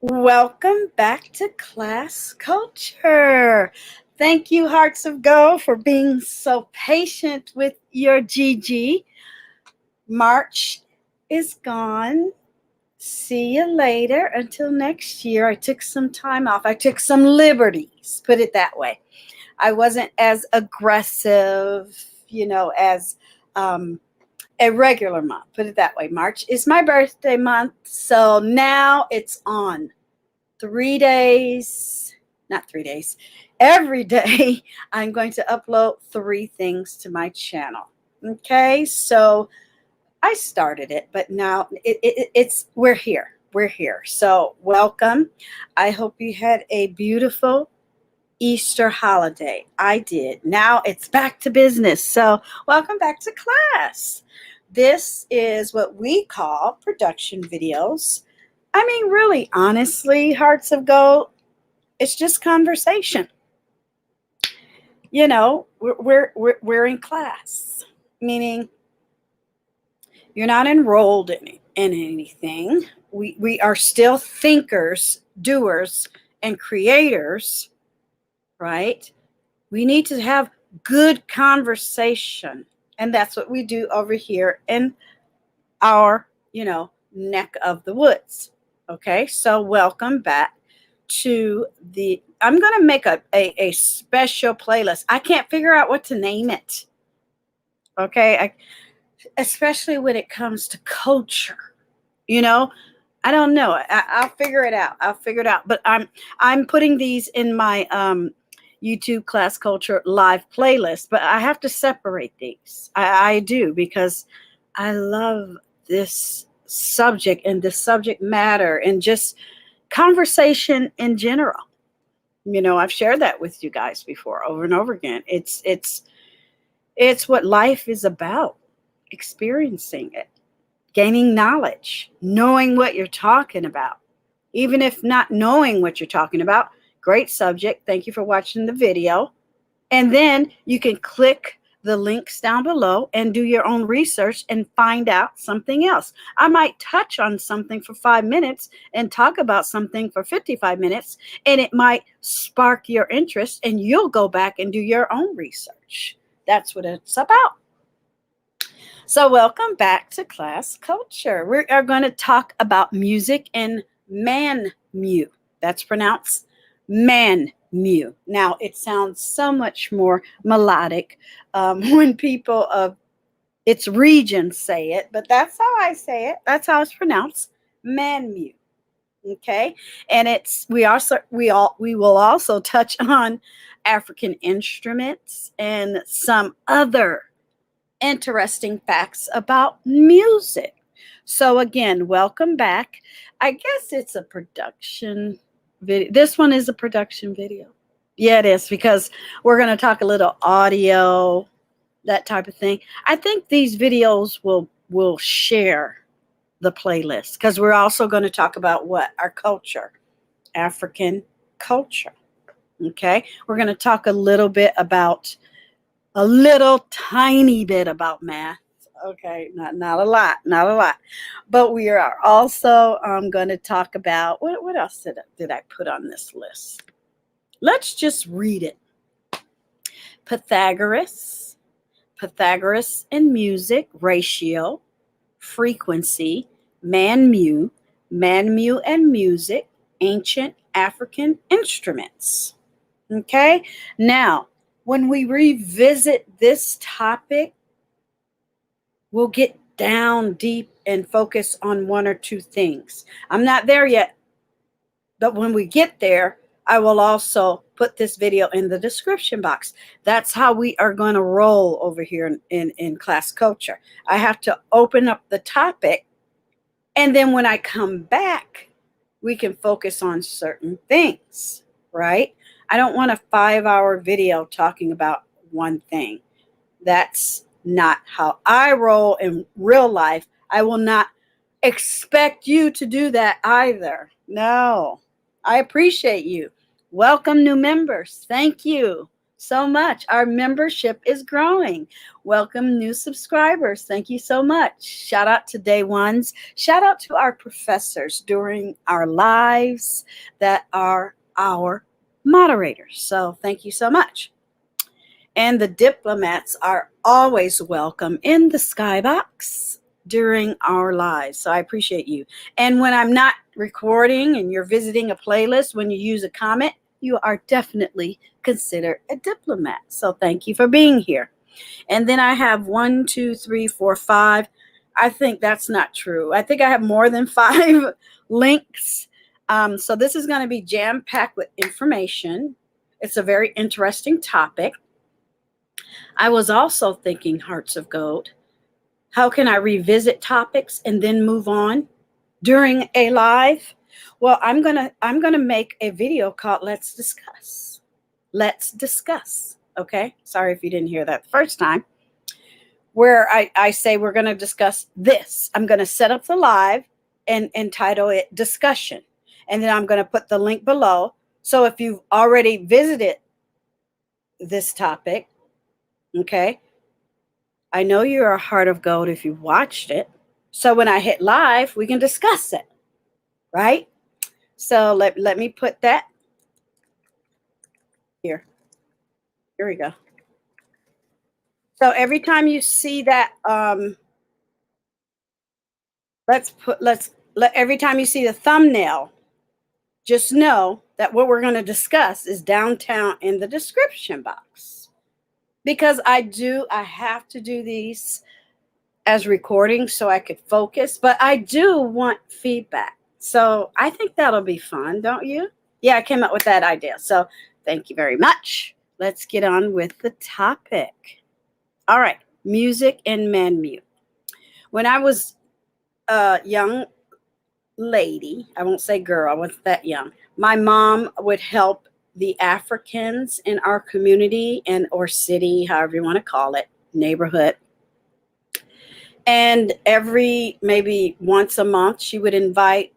Welcome back to Class Culture. Thank you, Hearts of Gold, for being so patient with your GG. March is gone. See you later. Until next year, I took some time off. I took some liberties, put it that way. I wasn't as aggressive, as a regular month, put it that way. March is my birthday month, so now it's on. 3 days, not 3 days, every day I'm going to upload 3 things to my channel. Okay, so I started it, but now we're here. We're here. So welcome. I hope you had a beautiful Easter holiday. I did. Now it's back to business. So welcome back to class. This is what we call production videos. I mean, really, honestly, Hearts of Gold, it's just conversation. We're in class, meaning you're not enrolled in anything. We are still thinkers, doers, and creators, right? We need to have good conversation, and that's what we do over here in our, neck of the woods. Okay, so welcome back to I'm going to make a special playlist. I can't figure out what to name it. Okay, especially when it comes to culture. I don't know. I'll figure it out. But I'm putting these in my YouTube Class Culture live playlist. But I have to separate these. I do, because I love this subject and the subject matter and just conversation in general. I've shared that with you guys before over and over again. It's what life is about, experiencing it, gaining knowledge, knowing what you're talking about. Even if not knowing what you're talking about, great subject. Thank you for watching the video. And then you can click the links down below and do your own research and find out something else. I might touch on something for 5 minutes and talk about something for 55 minutes, and it might spark your interest, and you'll go back and do your own research. That's what it's about. So welcome back to Class Culture. We are going to talk about music in Mmanwu. That's pronounced Mmanwu. Now, it sounds so much more melodic when people of its region say it, but that's how I say it. That's how it's pronounced, Mmanwu. Okay, and we will also touch on African instruments and some other interesting facts about music. So again, welcome back. I guess it's a production video. This one is a production video. Yeah, it is, because we're going to talk a little audio, that type of thing. I think these videos will share the playlist, because we're also going to talk about what? Our culture, African culture. Okay, we're going to talk a little tiny bit about math. Okay, not a lot. But we are also going to talk about, what else did I put on this list? Let's just read it. Pythagoras and music, ratio, frequency, Mmanwu and music, ancient African instruments. Okay, now when we revisit this topic, we'll get down deep and focus on 1 or 2 things. I'm not there yet, but when we get there, I will also put this video in the description box. That's how we are going to roll over here in Class Culture. I have to open up the topic, and then when I come back, we can focus on certain things, right? I don't want a 5-hour video talking about one thing. That's not how I roll in real life. I will not expect you to do that either. No, I appreciate you. Welcome, new members. Thank you. so much. Our membership is growing. Welcome, new subscribers. Thank you so much. Shout out to day ones. Shout out to our professors during our lives that are our moderators. So thank you so much. And the diplomats are always welcome in the skybox during our lives. So I appreciate you. And when I'm not recording and you're visiting a playlist, when you use a comment, you are definitely considered a diplomat. So thank you for being here. And then I have 1, 2, 3, 4, 5. I think that's not true. I think I have more than 5 links. So this is going to be jam-packed with information. It's a very interesting topic. I was also thinking, Hearts of Gold, how can I revisit topics and then move on during a live? Well, I'm gonna make a video called Let's Discuss. Let's Discuss. Okay. Sorry if you didn't hear that the first time. Where I say we're gonna discuss this. I'm gonna set up the live and entitle it Discussion. And then I'm gonna put the link below. So if you've already visited this topic, okay, I know you're a heart of gold if you watched it. So when I hit live, we can discuss it, right? So let me put that here. Here we go. So every time you see that, every time you see the thumbnail, just know that what we're going to discuss is downtown in the description box. Because I have to do these as recordings so I could focus, but I do want feedback. So I think that'll be fun, don't you? Yeah, I came up with that idea. So thank you very much. Let's get on with the topic. All right, music and Mmanwu. When I was a young lady, I won't say girl, I wasn't that young, my mom would help the Africans in our community and or city, however you want to call it, neighborhood. And maybe once a month, she would invite,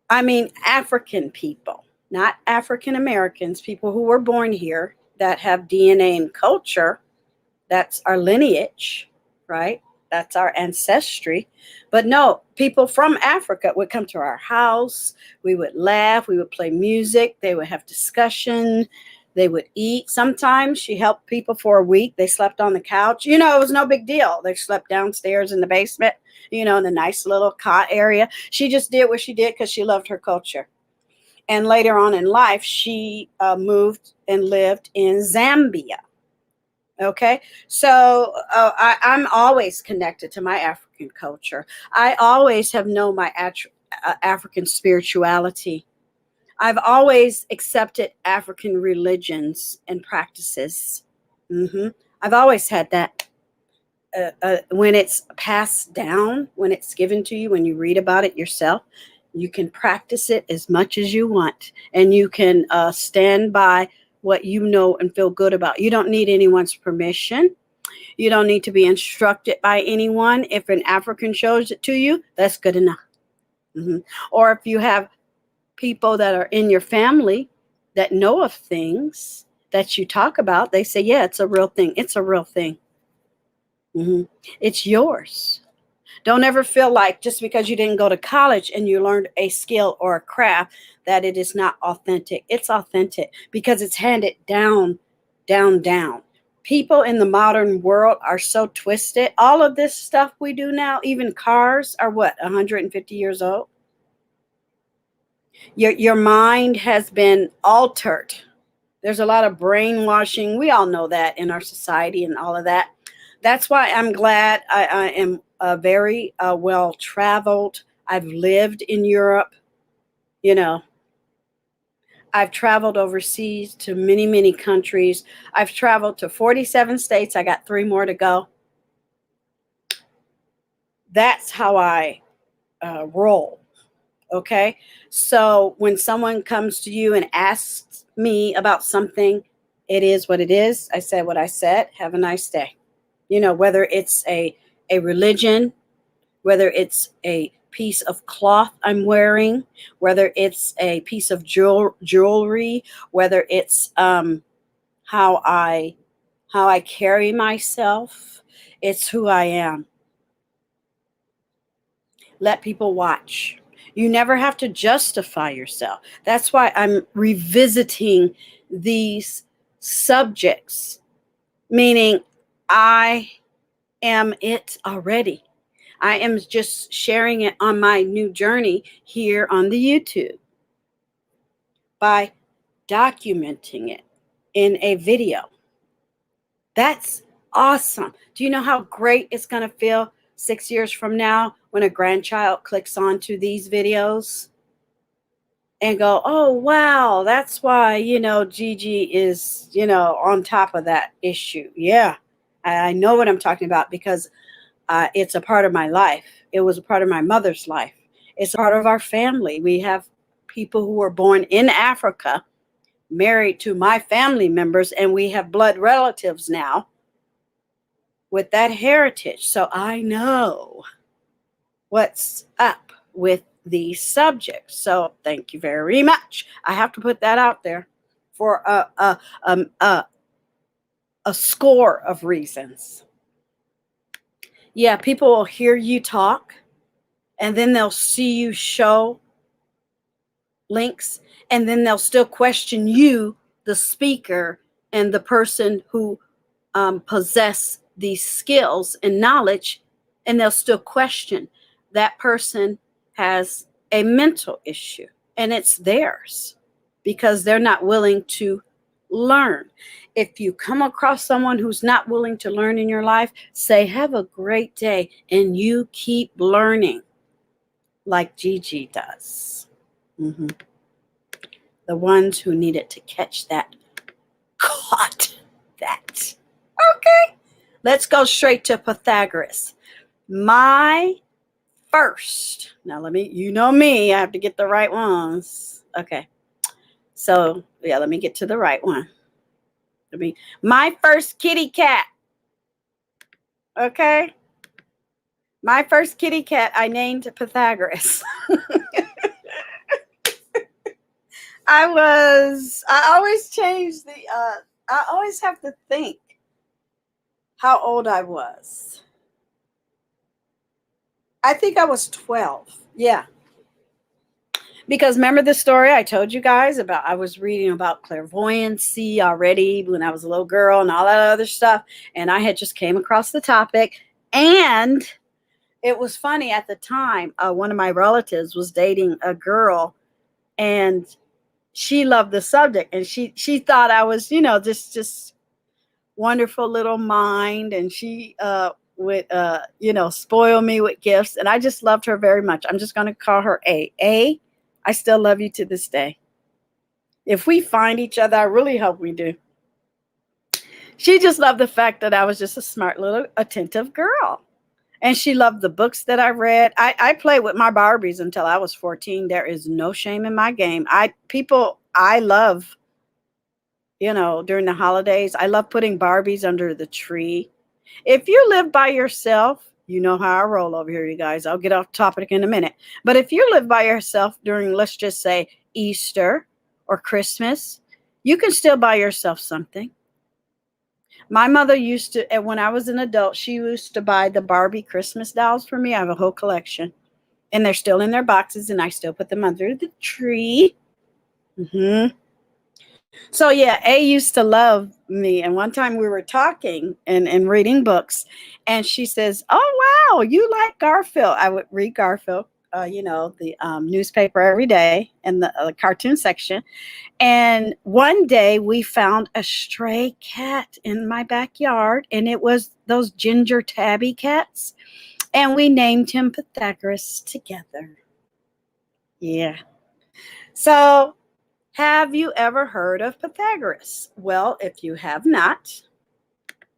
African people, not African Americans, people who were born here that have DNA and culture. That's our lineage, right? That's our ancestry. But no, people from Africa would come to our house. We would laugh. We would play music. They would have discussion. They would eat. Sometimes she helped people for a week. They slept on the couch. It was no big deal. They slept downstairs in the basement, in the nice little cot area. She just did what she did because she loved her culture. And later on in life, she moved and lived in Zambia. Okay, so I'm always connected to my African culture. I always have known my African spirituality. I've always accepted African religions and practices. I've always had that. When it's passed down, when it's given to you, when you read about it yourself, you can practice it as much as you want. And you can stand by what you know and feel good about. You don't need anyone's permission. You don't need to be instructed by anyone. If an African shows it to you, that's good enough. Or if you have people that are in your family that know of things that you talk about, they say, yeah, it's a real thing. It's a real thing. It's yours. Don't ever feel like just because you didn't go to college and you learned a skill or a craft that it is not authentic. It's authentic because it's handed down. People in the modern world are so twisted. All of this stuff we do now, even cars are 150 years old? Your mind has been altered. There's a lot of brainwashing. We all know that in our society and all of that. That's why I'm glad I am very well traveled. I've lived in Europe. I've traveled overseas to many, many countries. I've traveled to 47 states. I got 3 more to go. That's how I roll. Okay. So when someone comes to you and asks me about something, it is what it is. I said what I said. Have a nice day. Whether it's a religion, whether it's a piece of cloth I'm wearing, whether it's a piece of jewelry, whether it's how how I carry myself. It's who I am. Let people watch. You never have to justify yourself. That's why I'm revisiting these subjects, meaning I am it already. I am just sharing it on my new journey here on the YouTube by documenting it in a video. That's awesome. Do you know how great it's going to feel 6 years from now when a grandchild clicks onto these videos and go, oh, wow, that's why, Gigi is, on top of that issue. Yeah, I know what I'm talking about because it's a part of my life. It was a part of my mother's life. It's a part of our family. We have people who were born in Africa, married to my family members, and we have blood relatives now with that heritage. So I know what's up with these subjects. So thank you very much. I have to put that out there for a score of reasons. Yeah, people will hear you talk, and then they'll see you show links, and then they'll still question you, the speaker, and the person who possess these skills and knowledge, and they'll still question that person has a mental issue, and it's theirs because they're not willing to learn. If you come across someone who's not willing to learn in your life, say, have a great day, and you keep learning like Gigi does. The ones who needed to catch that caught that. Okay, let's go straight to Pythagoras. My first, now let me, I have to get the right ones. Okay, so yeah, let me get to the right one. My first kitty cat. Okay, my first kitty cat I named Pythagoras. I always change I always have to think how old I was. I think I was 12. Yeah. Because remember the story I told you guys about, I was reading about clairvoyancy already when I was a little girl and all that other stuff. And I had just came across the topic. And it was funny at the time, one of my relatives was dating a girl, and she loved the subject, and she thought I was, just wonderful little mind, and she would spoil me with gifts, and I just loved her very much. I'm just going to call her A. I still love you to this day. If we find each other, I really hope we do. She just loved the fact that I was just a smart little attentive girl. And she loved the books that I read. I played with my Barbies until I was 14. There is no shame in my game. I love, during the holidays, I love putting Barbies under the tree. If you live by yourself, you know how I roll over here, you guys. I'll get off topic in a minute. But if you live by yourself during, let's just say, Easter or Christmas, you can still buy yourself something. My mother used to, and when I was an adult, she used to buy the Barbie Christmas dolls for me. I have a whole collection, and they're still in their boxes, and I still put them under the tree. So yeah, A used to love me, and one time we were talking and reading books, and she says, oh wow, you like Garfield. I would read Garfield, the newspaper every day in the cartoon section. And one day we found a stray cat in my backyard, and it was those ginger tabby cats, and we named him Pythagoras together. Yeah. So have you ever heard of Pythagoras? Well, if you have not,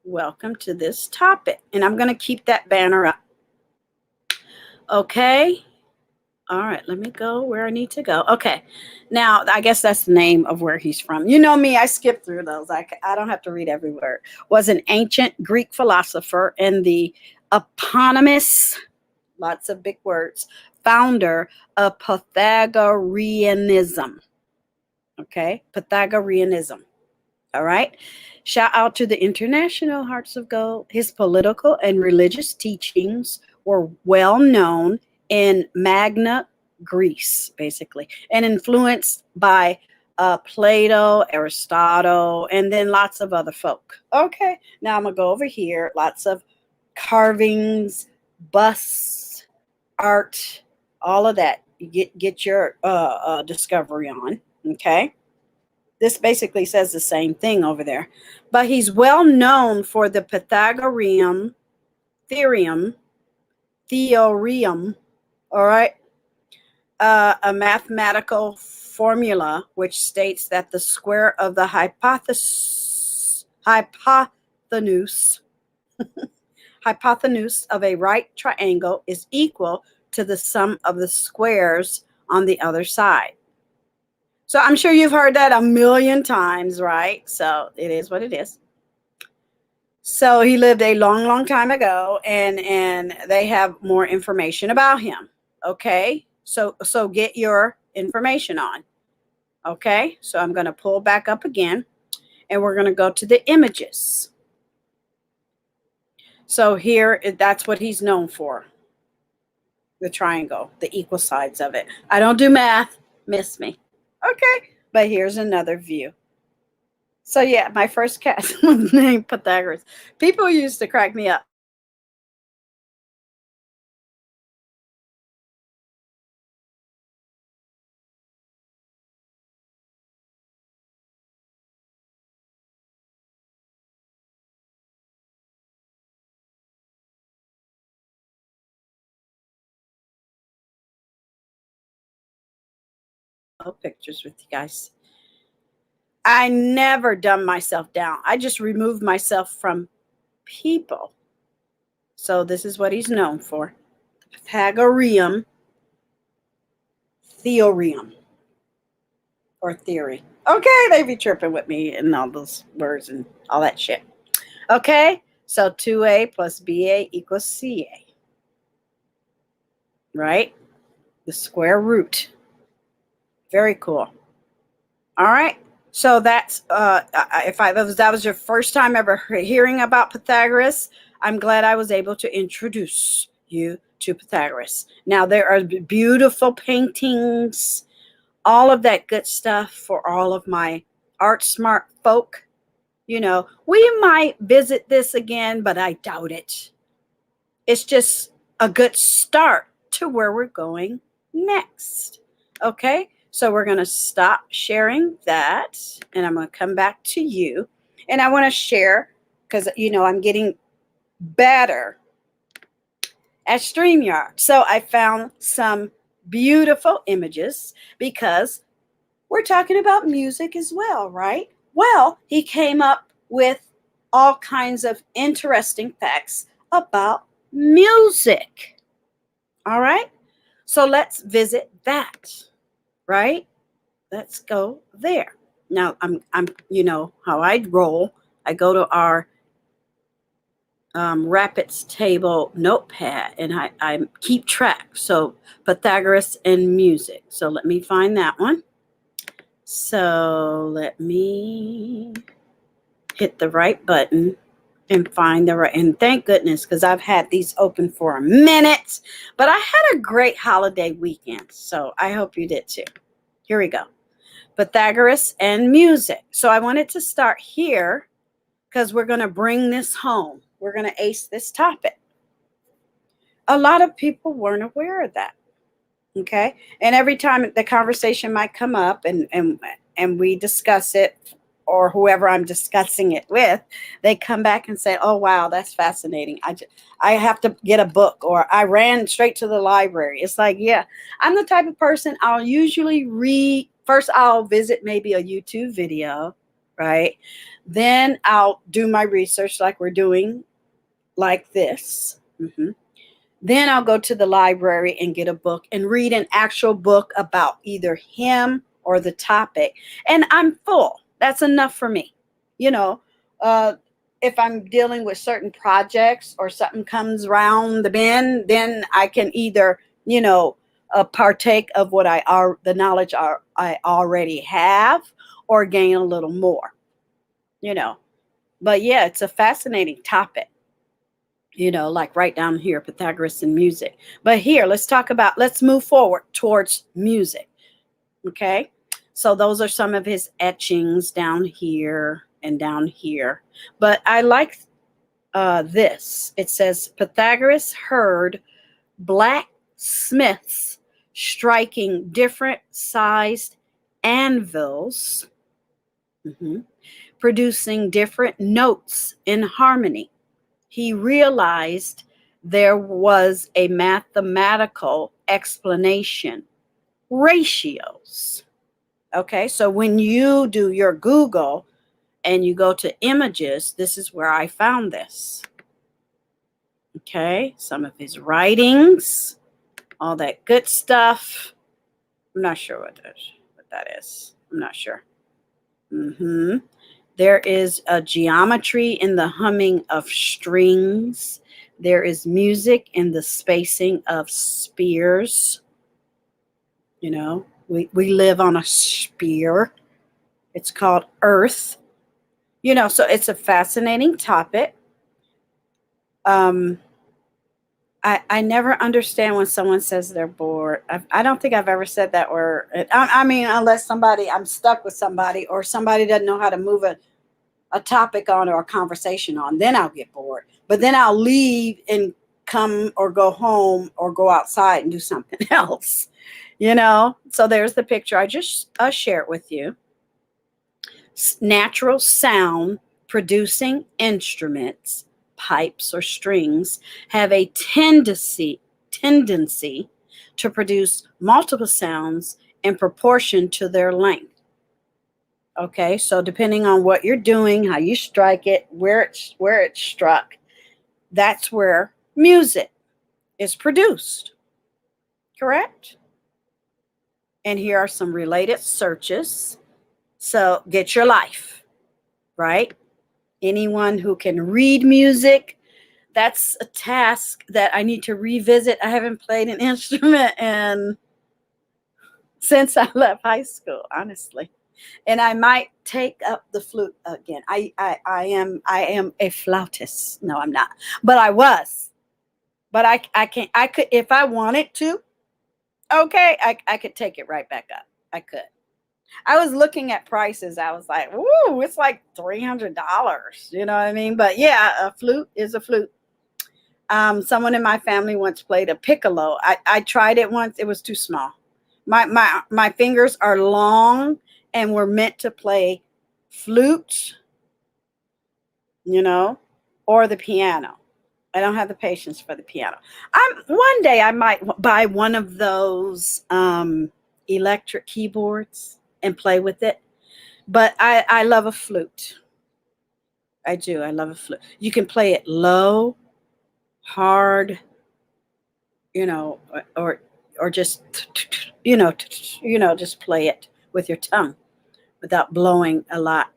welcome to this topic. And I'm going to keep that banner up. Okay. All right. Let me go where I need to go. Okay. Now, I guess that's the name of where he's from. You know me, I skip through those. I don't have to read every word. Was an ancient Greek philosopher and the eponymous, lots of big words, founder of Pythagoreanism. Okay, Pythagoreanism. All right. Shout out to the International Hearts of Gold. His political and religious teachings were well known in Magna Greece, basically, and influenced by Plato, Aristotle, and then lots of other folk. Okay, now I'm going to go over here. Lots of carvings, busts, art, all of that. You get your discovery on. Okay. This basically says the same thing over there. But he's well known for the Pythagorean theorem, all right, a mathematical formula which states that the square of the hypotenuse of a right triangle is equal to the sum of the squares on the other side. So I'm sure you've heard that a million times, right? So it is what it is. So he lived a long, long time ago, and they have more information about him. Okay, so get your information on. Okay, so I'm going to pull back up again, and we're going to go to the images. So here, that's what he's known for. The triangle, the equal sides of it. I don't do math, miss me. Okay, but here's another view. So yeah, my first cat was named Pythagoras. People used to crack me up. Pictures with you guys. I never dumb myself down. I just removed myself from people. So this is what he's known for. The Pythagorean theorem or theory. Okay, they be tripping with me and all those words and all that shit. Okay, so 2a plus ba equals ca. Right? The square root. Very cool. All right. So that's that was your first time ever hearing about Pythagoras, I'm glad I was able to introduce you to Pythagoras. Now there are beautiful paintings, all of that good stuff for all of my art smart folk. You know, we might visit this again, but I doubt it. It's just a good start to where we're going next. Okay. So we're going to stop sharing that, and I'm going to come back to you. And I want to share, because, you know, I'm getting better at StreamYard. So I found some beautiful images because we're talking about music as well, right? Well, he came up with all kinds of interesting facts about music. All right? So let's visit that. Right? Let's go there. Now I'm you know how I roll. I go to our rapids table notepad and I keep track. So Pythagoras and music. So let me find that one. So let me hit the right button and find the right, and thank goodness, because I've had these open for a minute, but I had a great holiday weekend. So I hope you did too. Here we go. Pythagoras and music. So I wanted to start here because we're going to bring this home. We're going to ace this topic. A lot of people weren't aware of that. Okay. And every time the conversation might come up and we discuss it, or whoever I'm discussing it with, they come back and say, oh, wow, that's fascinating. I have to get a book, or I ran straight to the library. It's like, yeah, I'm the type of person, I'll usually read. First, I'll visit maybe a YouTube video, right? Then I'll do my research like we're doing like this. Then I'll go to the library and get a book and read an actual book about either him or the topic. And I'm full. That's enough for me. You know, if I'm dealing with certain projects or something comes around the bend, then I can either, you know, partake of what the knowledge I already have, or gain a little more. you know. But yeah, it's a fascinating topic, like right down here, Pythagoras and music. But here, let's move forward towards music. Okay. So those are some of his etchings down here and down here. But I like this. It says Pythagoras heard blacksmiths striking different sized anvils, producing different notes in harmony. He realized there was a mathematical explanation: ratios. Okay, so when you do your Google and you go to images, this is where I found this. Okay, some of his writings, all that good stuff. I'm not sure what that is. I'm not sure. There is a geometry in the humming of strings. There is music in the spacing of spears. We live on a spear. It's called Earth. So it's a fascinating topic. I never understand when someone says they're bored. I don't think I've ever said that word. I mean, unless I'm stuck with somebody or somebody doesn't know how to move a topic on or a conversation on, then I'll get bored. But then I'll leave and come or go home or go outside and do something else, So there's the picture I just shared with you. Natural sound producing instruments, pipes or strings, have a tendency to produce multiple sounds in proportion to their length. Okay, so depending on what you're doing, how you strike it, where it's struck, that's where music is produced. Correct? And here are some related searches. So get your life, right? Anyone who can read music, that's a task that I need to revisit. I haven't played an instrument since I left high school, honestly. And I might take up the flute again. I am a flautist. No, I'm not. But I was. But I could, if I wanted to, okay, I could take it right back up. I could. I was looking at prices. I was like, "Ooh, it's like $300." You know what I mean? But yeah, a flute is a flute. Someone in my family once played a piccolo. I tried it once. It was too small. My fingers are long and were meant to play flute, or the piano. I don't have the patience for the piano. One day I might buy one of those electric keyboards and play with it. But I love a flute. I do. I love a flute. You can play it low, hard, or just just play it with your tongue without blowing a lot.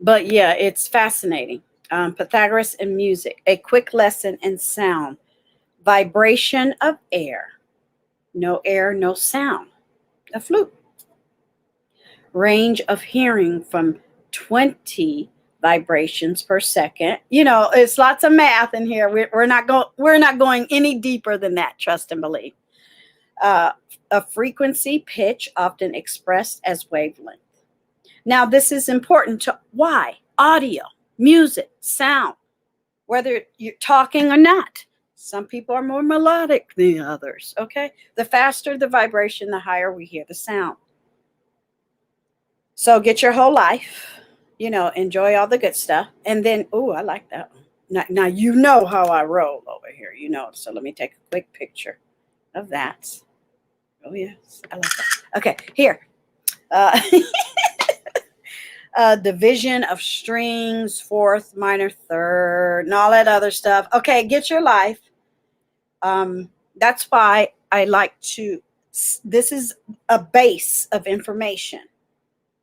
But yeah, it's fascinating. Pythagoras and music, a quick lesson in sound. Vibration of air. No air, no sound. A flute. Range of hearing from 20 vibrations per second. It's lots of math in here. We're not going any deeper than that. Trust and believe. A frequency, pitch, often expressed as wavelength. Now, this is important to why? Audio, music, sound, whether you're talking or not. Some people are more melodic than others, okay? The faster the vibration, the higher we hear the sound. So get your whole life, enjoy all the good stuff. And then, I like that one. Now you know how I roll over here, So let me take a quick picture of that. Oh, yes, I like that. Okay, here. Division of strings, fourth, minor, third, and all that other stuff. Okay, get your life. That's why I like to, this is a base of information,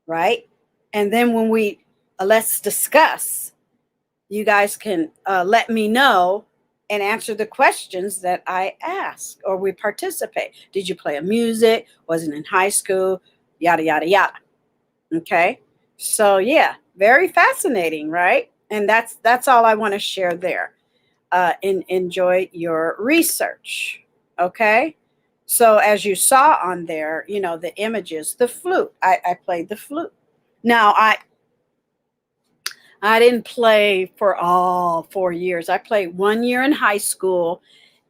right? And then when we, let's discuss, you guys can let me know and answer the questions that I ask, or we participate. Did you play a music? Was it in high school? Yada, yada, yada. Okay. So yeah, Very fascinating, right? And that's all I want to share there. Enjoy your research. Okay. So as you saw on there, you know, the images, the flute. I played the flute. Now I didn't play for all 4 years. I played 1 year in high school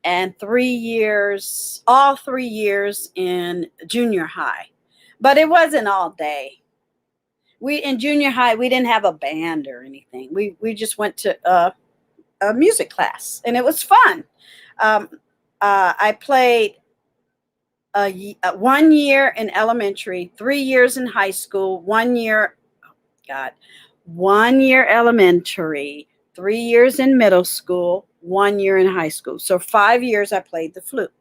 and 3 years, all 3 years in junior high. But it wasn't all day. We in junior high, we didn't have a band or anything. We just went to a music class, and it was fun. Um, I played 1 year in elementary, 3 years in high school, 1 year, God, 1 year elementary, 3 years in middle school, 1 year in high school. So 5 years I played the flute.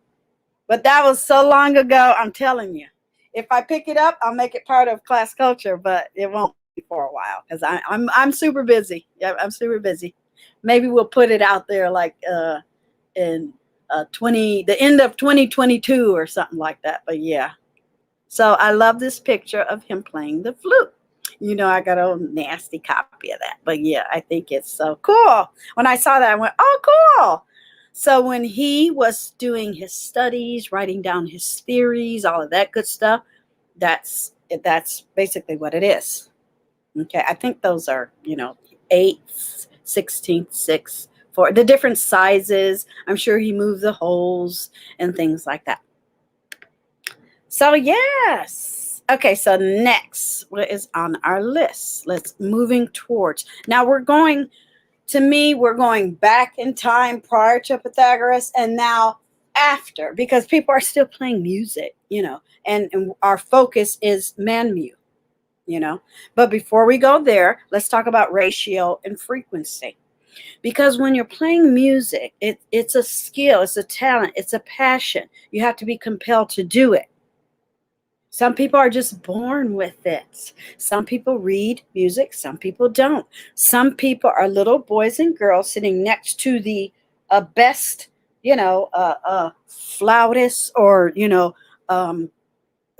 But that was so long ago, I'm telling you. If I pick it up, I'll make it part of class culture, but it won't be for a while because I'm super busy. Yeah, I'm super busy. Maybe we'll put it out there like in the end of 2022 or something like that. But yeah. So I love this picture of him playing the flute. You know, I got a nasty copy of that. But yeah, I think it's so cool. When I saw that, I went, oh, cool. So when he was doing his studies, writing down his theories, all of that good stuff, that's basically what it is. Okay, I think those are, you know, 8th, 16th, 6th, 4, the different sizes. I'm sure he moved the holes and things like that. So yes. Okay, so next, what is on our list? Let's moving towards. Now we're going back in time prior to Pythagoras and now after, because people are still playing music, you know, and our focus is Mmanwu, you know. But before we go there, let's talk about ratio and frequency. Because when you're playing music, it's a skill, it's a talent, it's a passion. You have to be compelled to do it. Some people are just born with it. Some people read music, some people don't. Some people are little boys and girls sitting next to the best, you know, flautist or, you know,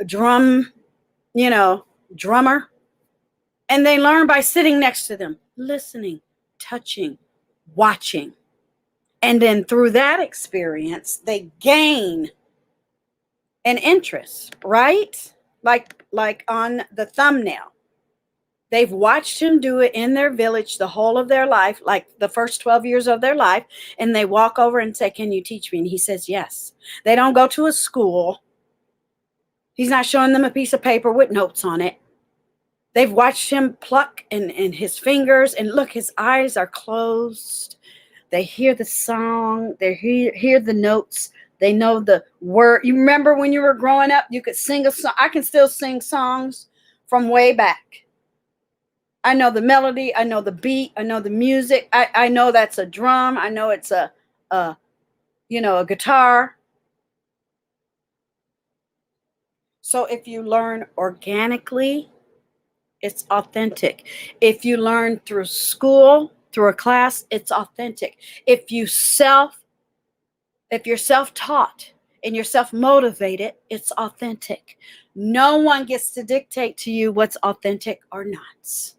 drum, you know, drummer. And they learn by sitting next to them, listening, touching, watching. And then through that experience, they gain an interest, right? Like on the thumbnail. They've watched him do it in their village the whole of their life, like the first 12 years of their life, and they walk over and say, can you teach me? And he says, yes. They don't go to a school. He's not showing them a piece of paper with notes on it. They've watched him pluck in his fingers, and look, his eyes are closed. They hear the song. They hear the notes. They know the word. You remember when you were growing up, you could sing a song. I can still sing songs from way back. I know the melody. I know the beat. I know the music. I know that's a drum. I know it's a you know, a guitar. So if you learn organically, it's authentic. If you learn through school, through a class, it's authentic. If you're self-taught and you're self-motivated, it's authentic. No one gets to dictate to you what's authentic or not.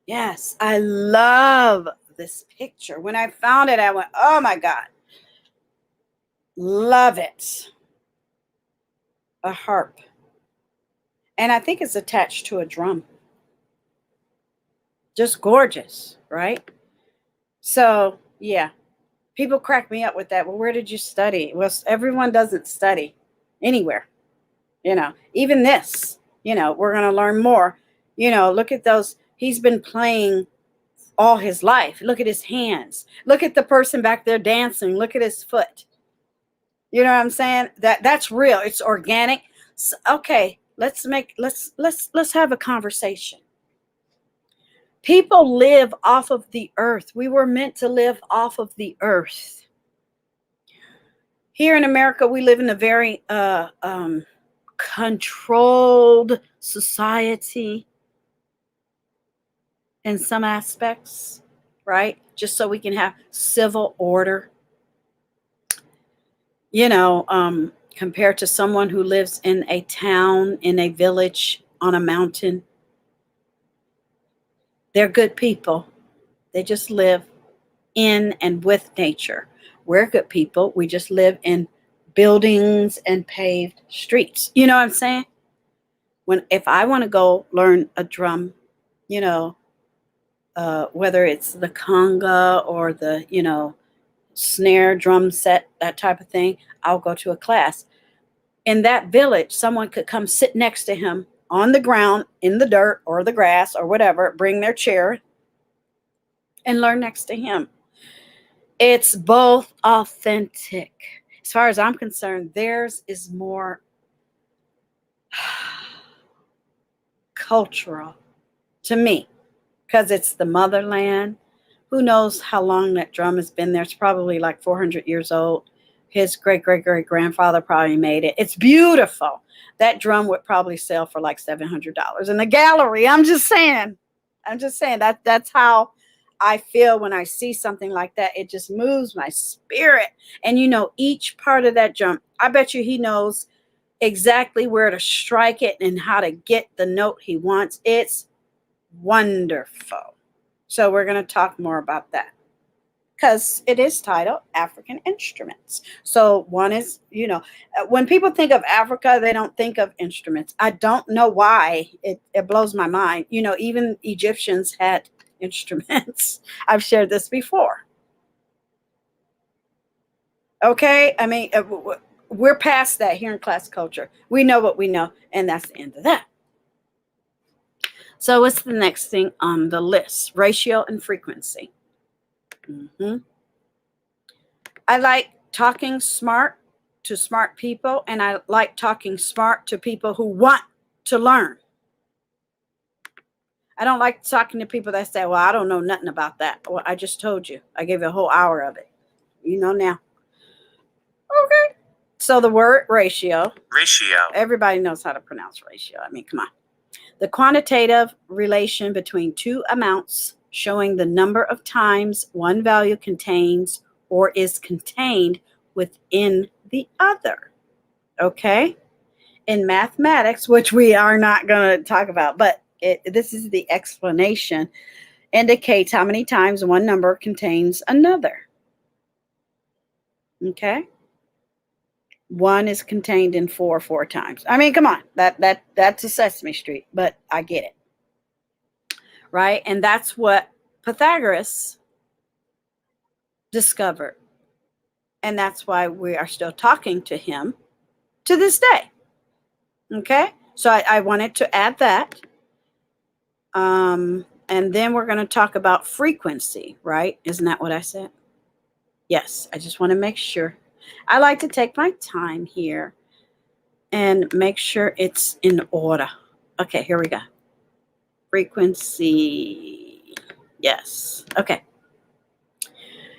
Yes, I love this picture. When I found it, I went, oh my God. Love it. A harp. And I think it's attached to a drum. Just gorgeous, right? So, yeah. People crack me up with that. Well, where did you study? Well, everyone doesn't study anywhere. You know, even this, you know, we're going to learn more. You know, look at those. He's been playing all his life. Look at his hands. Look at the person back there dancing. Look at his foot. You know what I'm saying? That's real. It's organic. So, okay, let's have a conversation. People live off of the earth. We were meant to live off of the earth. Here in America, we live in a very controlled society in some aspects, right? Just so we can have civil order. You know, compared to someone who lives in a town, in a village, on a mountain. They're good people. They just live in and with nature. We're good people. We just live in buildings and paved streets. You know what I'm saying? If I want to go learn a drum, you know, whether it's the conga or the, snare drum set, that type of thing, I'll go to a class. In that village, someone could come sit next to him on the ground, in the dirt or the grass or whatever, bring their chair and learn next to him. It's both authentic. As far as I'm concerned, theirs is more cultural to me because it's the motherland. Who knows how long that drum has been there? It's probably like 400 years old. His great-great-great-grandfather probably made it. It's beautiful. That drum would probably sell for like $700 in the gallery. I'm just saying that's how I feel when I see something like that. It just moves my spirit. And each part of that drum, I bet you he knows exactly where to strike it and how to get the note he wants. It's wonderful. So we're going to talk more about that because it is titled African Instruments. So one is, when people think of Africa, they don't think of instruments. I don't know why. It blows my mind. Even Egyptians had instruments. I've shared this before. Okay? I mean, we're past that here in class culture. We know what we know, and that's the end of that. So what's the next thing on the list? Ratio and frequency. I like talking smart to smart people, and I like talking smart to people who want to learn. I don't like talking to people that say, well, I don't know nothing about that. Well, I just told you. I gave you a whole hour of it. You know now. Okay. So the word ratio. Ratio. Everybody knows how to pronounce ratio. I mean, come on. The quantitative relation between two amounts showing the number of times one value contains or is contained within the other. Okay? In mathematics, which we are not going to talk about, but this is the explanation, indicates how many times one number contains another. Okay? One is contained in four times. I mean, come on. That's a Sesame Street, but I get it. Right? And that's what Pythagoras discovered. And that's why we are still talking to him to this day. Okay? So I wanted to add that. And then we're going to talk about frequency, right? Isn't that what I said? Yes, I just want to make sure. I like to take my time here and make sure it's in order. Okay, here we go. Frequency. Yes. Okay.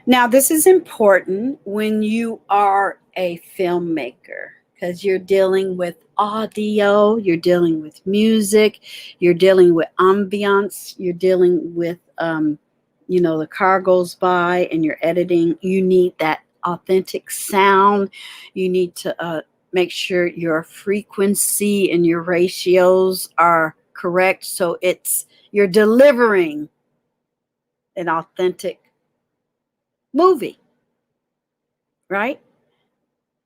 Now, this is important when you are a filmmaker because you're dealing with audio, you're dealing with music, you're dealing with ambiance, you're dealing with, the car goes by and you're editing. You need that authentic sound. You need to make sure your frequency and your ratios are correct. So you're delivering an authentic movie, right?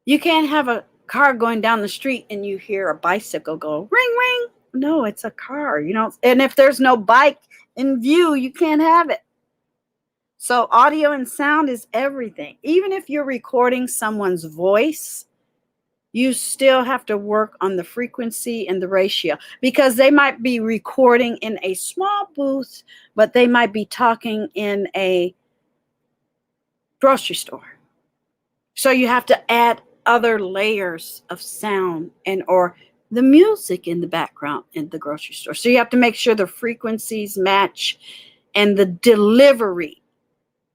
You can't have a car going down the street and you hear a bicycle go ring, ring. No, it's a car, and if there's no bike in view, you can't have it. So audio and sound is everything. Even if you're recording someone's voice, you still have to work on the frequency and the ratio because they might be recording in a small booth, but they might be talking in a grocery store. So you have to add other layers of sound or the music in the background in the grocery store. So you have to make sure the frequencies match and the delivery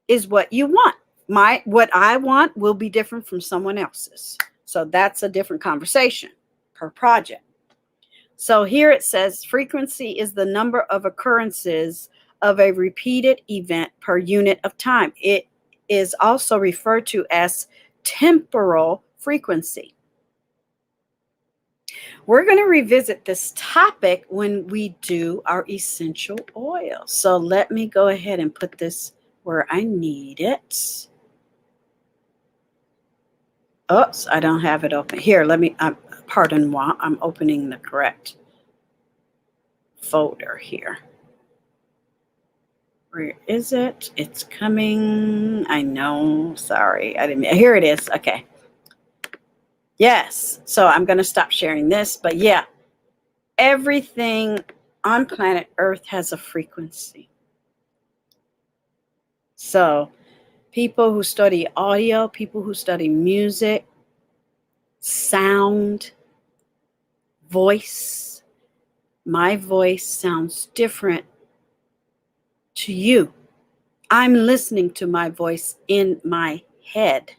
is what you want. What I want will be different from someone else's. So that's a different conversation per project. So here it says frequency is the number of occurrences of a repeated event per unit of time. It is also referred to as temporal frequency. We're going to revisit this topic when we do our essential oil. So let me go ahead and put this where I need it. Oops, I don't have it open. Here, let me, pardon moi, I'm opening the correct folder here. Where is it? It's coming. I know. Sorry. I didn't. Here it is. Okay. Yes. So I'm going to stop sharing this. But yeah, everything on planet Earth has a frequency. So people who study audio, people who study music, sound, voice, my voice sounds different to you. I'm listening to my voice in my head.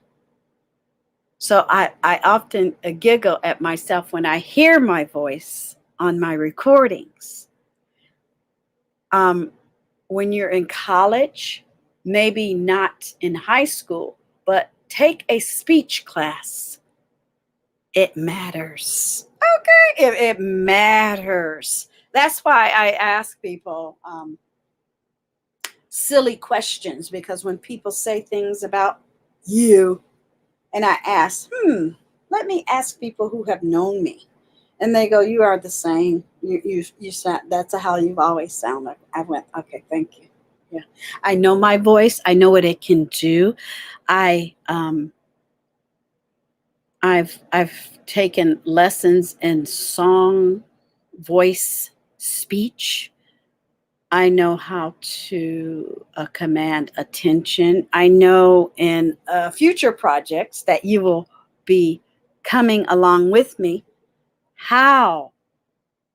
So I often giggle at myself when I hear my voice on my recordings. When you're in college, maybe not in high school, but take a speech class. It matters. Okay, it matters. That's why I ask people silly questions, because when people say things about you, and I ask, let me ask people who have known me. And they go, you are the same. You sound, that's how you've always sounded. I went, okay, thank you. Yeah. I know my voice. I know what it can do. I've taken lessons in song, voice, speech. I know how to command attention. I know in future projects that you will be coming along with me how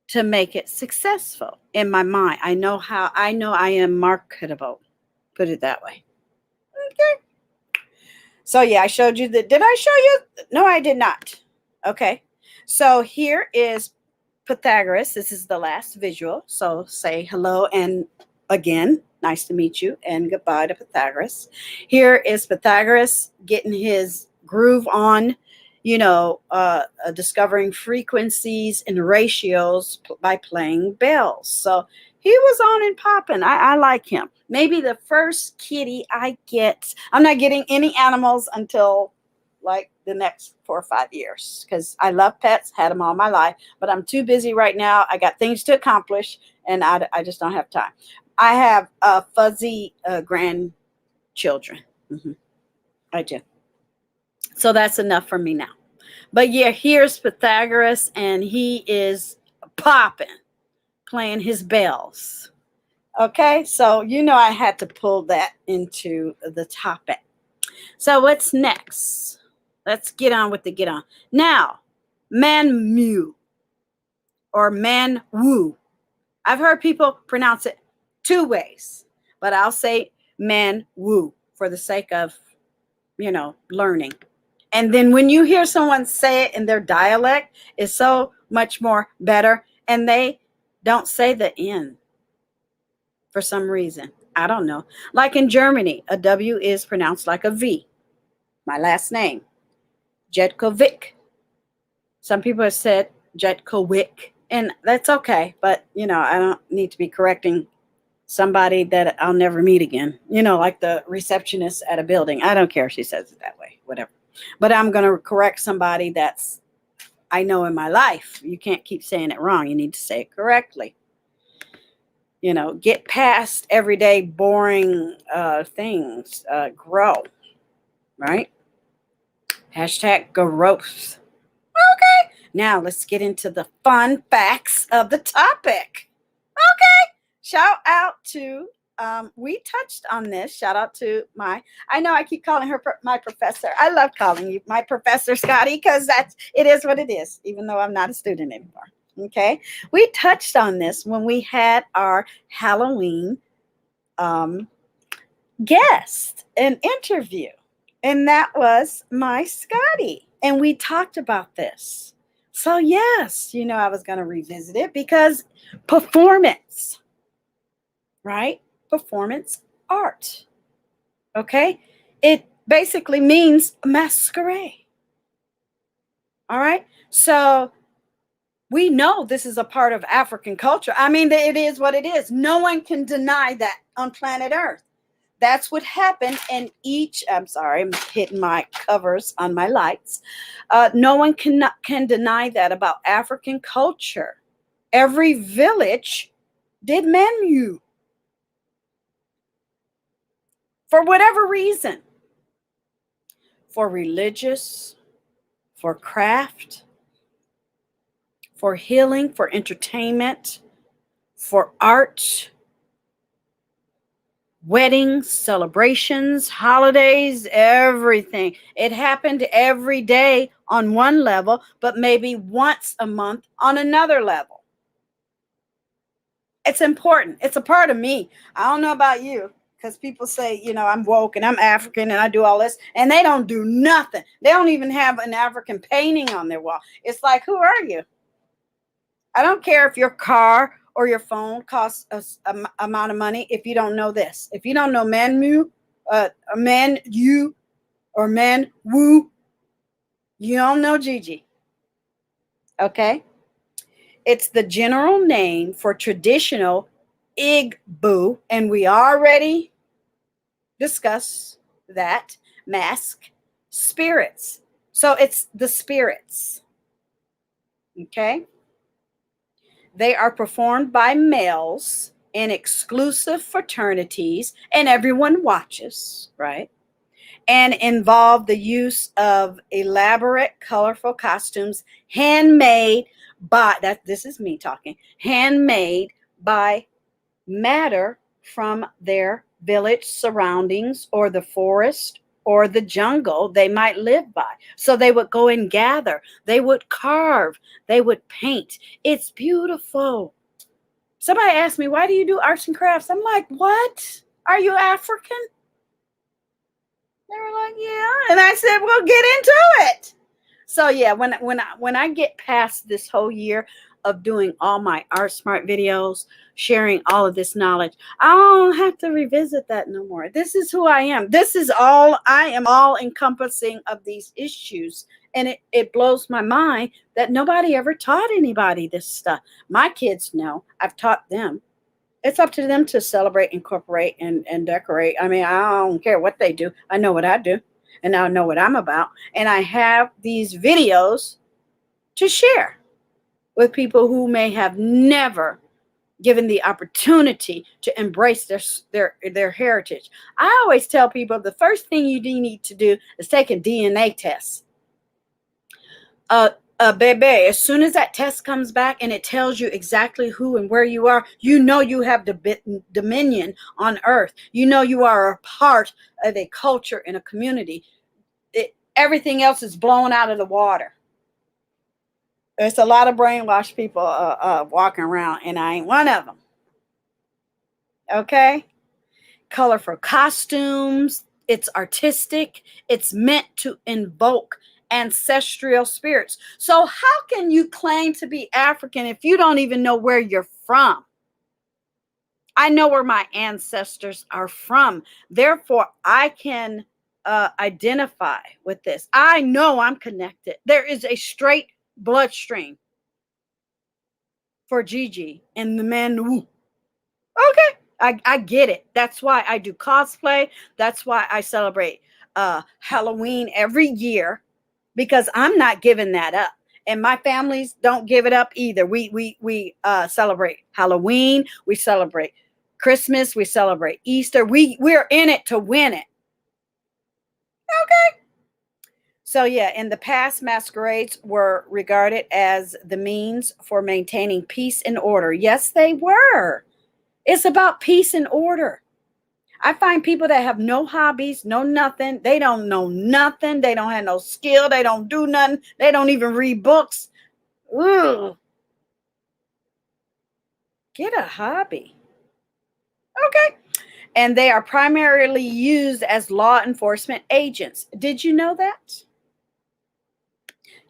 to make it successful in my mind. I know I am marketable. Put it that way. Okay. So yeah, I showed you that. Did I show you? No, I did not. Okay. So here is Pythagoras. This is the last visual. So say hello and again, nice to meet you and goodbye to Pythagoras. Here is Pythagoras getting his groove on, discovering frequencies and ratios by playing bells. So he was on and popping. I like him. Maybe the first kitty I get. I'm not getting any animals until like the next 4 or 5 years, because I love pets, had them all my life, but I'm too busy right now. I got things to accomplish, and I just don't have time. I have fuzzy grandchildren. I do. So that's enough for me now. But yeah, here's Pythagoras, and he is popping, playing his bells. Okay, so I had to pull that into the topic. So what's next? Let's get on with the get on. Now, Mmanwu or Mmanwu. I've heard people pronounce it 2 ways, but I'll say Mmanwu for the sake of, learning. And then when you hear someone say it in their dialect, it's so much more better. And they don't say the N for some reason. I don't know. Like in Germany, a W is pronounced like a V. My last name, Jetkovic. Some people have said Jetkovic, and that's okay. But, I don't need to be correcting somebody that I'll never meet again. Like the receptionist at a building. I don't care if she says it that way, whatever. But I'm going to correct somebody that's I know in my life. You can't keep saying it wrong. You need to say it correctly. Get past everyday boring things. Grow, right? Hashtag growth. Okay. Now let's get into the fun facts of the topic. Okay. Shout out to, we touched on this. Shout out to I know I keep calling her my professor. I love calling you my professor, Scotty, because it is what it is, even though I'm not a student anymore. Okay. We touched on this when we had our Halloween guest, an interview, and that was my Scotty. And we talked about this. So yes, I was going to revisit it because performance, right? Performance art. Okay. It basically means masquerade. All right. So We know this is a part of African culture. I mean, it is what it is. No one can deny that on planet Earth. That's what happened in each. I'm sorry, I'm hitting my covers on my lights. No one can deny that about African culture. Every village did Mmanwu for whatever reason, for religious, for craft, for healing, for entertainment, for art, weddings, celebrations, holidays, everything. It happened every day on one level, but maybe once a month on another level. It's important. It's a part of me. I don't know about you, because people say, you know, I'm woke and I'm African and I do all this, and they don't do nothing. They don't even have an African painting on their wall. It's like, who are you? I don't care if your car or your phone costs a amount of money if you don't know this. If you don't know Mmanwu, Mmanwu, or Mmanwu, you don't know Gigi. Okay? It's the general name for traditional Igbo, and we already discussed that, mask spirits. So it's the spirits. Okay? They are performed by males in exclusive fraternities, and everyone watches, right? And involve the use of elaborate, colorful costumes, handmade by, this is me talking, handmade by matter from their village surroundings or the forest or the jungle they might live by. So they would go and gather, they would carve, they would paint. It's beautiful. Somebody asked me, why do you do arts and crafts? I'm like, what? Are you African? They were like, yeah. And I said, well, get into it. So yeah, when I get past this whole year of doing all my Art Smart videos, sharing all of this knowledge, I don't have to revisit that no more. This is who I am. This is all I am, all encompassing of these issues. And it blows my mind that nobody ever taught anybody this stuff. My kids know. I've taught them. It's up to them to celebrate, incorporate, and decorate. I mean, I don't care what they do. I know what I do, and I know what I'm about. And I have these videos to share with people who may have never given the opportunity to embrace their heritage. I always tell people the first thing you need to do is take a DNA test. Baby, as soon as that test comes back and it tells you exactly who and where you are, you know you have dominion on earth. You know you are a part of a culture and a community. Everything else is blown out of the water. There's a lot of brainwashed people walking around, and I ain't one of them. Okay? Colorful costumes. It's artistic. It's meant to invoke ancestral spirits. So how can you claim to be African if you don't even know where you're from? I know where my ancestors are from. Therefore, I can identify with this. I know I'm connected. There is a straight bloodstream for Gigi and the Mmanwu. Okay. I get it. That's why I do cosplay. That's why I celebrate Halloween every year, because I'm not giving that up. And my families don't give it up either. We celebrate Halloween. We celebrate Christmas. We celebrate Easter. We're in it to win it. Okay. So yeah, in the past, masquerades were regarded as the means for maintaining peace and order. Yes, they were. It's about peace and order. I find people that have no hobbies, no nothing. They don't know nothing. They don't have no skill. They don't do nothing. They don't even read books. Ugh. Get a hobby. Okay. And they are primarily used as law enforcement agents. Did you know that?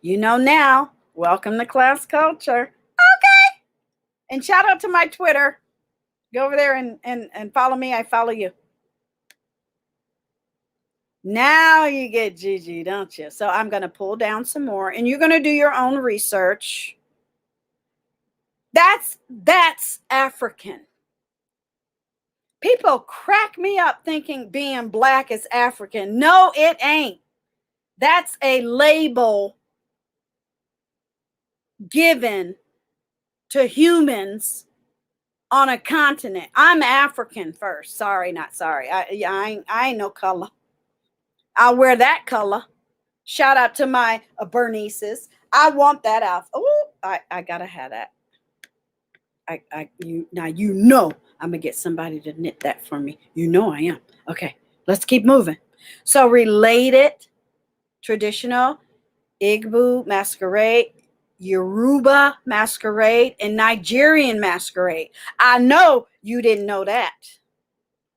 You know now. Welcome to Class Culture. Okay. And shout out to my Twitter. Go over there and follow me. I follow you. Now you get Gigi, don't you? So I'm going to pull down some more, and you're going to do your own research. That's African. People crack me up thinking being black is African. No, it ain't. That's a label given to humans on a continent. I'm African first. Sorry, not sorry. I ain't no color. I'll wear that color. Shout out to my Bernices. I want that outfit. Oh, I gotta have that. You know I'm gonna get somebody to knit that for me. You know I am. Okay, let's keep moving. So related, traditional, Igbo masquerade, Yoruba masquerade, and Nigerian masquerade. I know you didn't know that.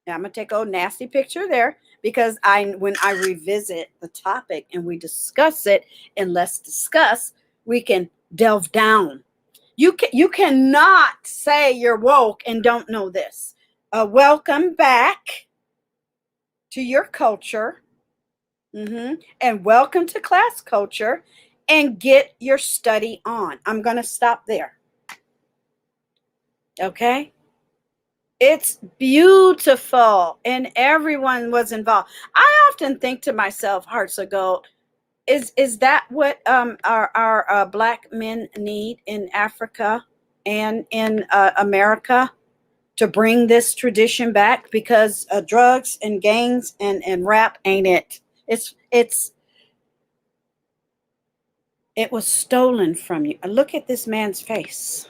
Now I'm gonna take a nasty picture there because when I revisit the topic and we discuss it, and let's discuss, we can delve down. You cannot say you're woke and don't know this. Welcome back to your culture. And welcome to Class Culture, and get your study on. I'm going to stop there. Okay? It's beautiful, and everyone was involved. I often think to myself, hearts of gold, is that what our black men need in Africa and in America to bring this tradition back? Because drugs and gangs and rap ain't it. It was stolen from you. Look at this man's face.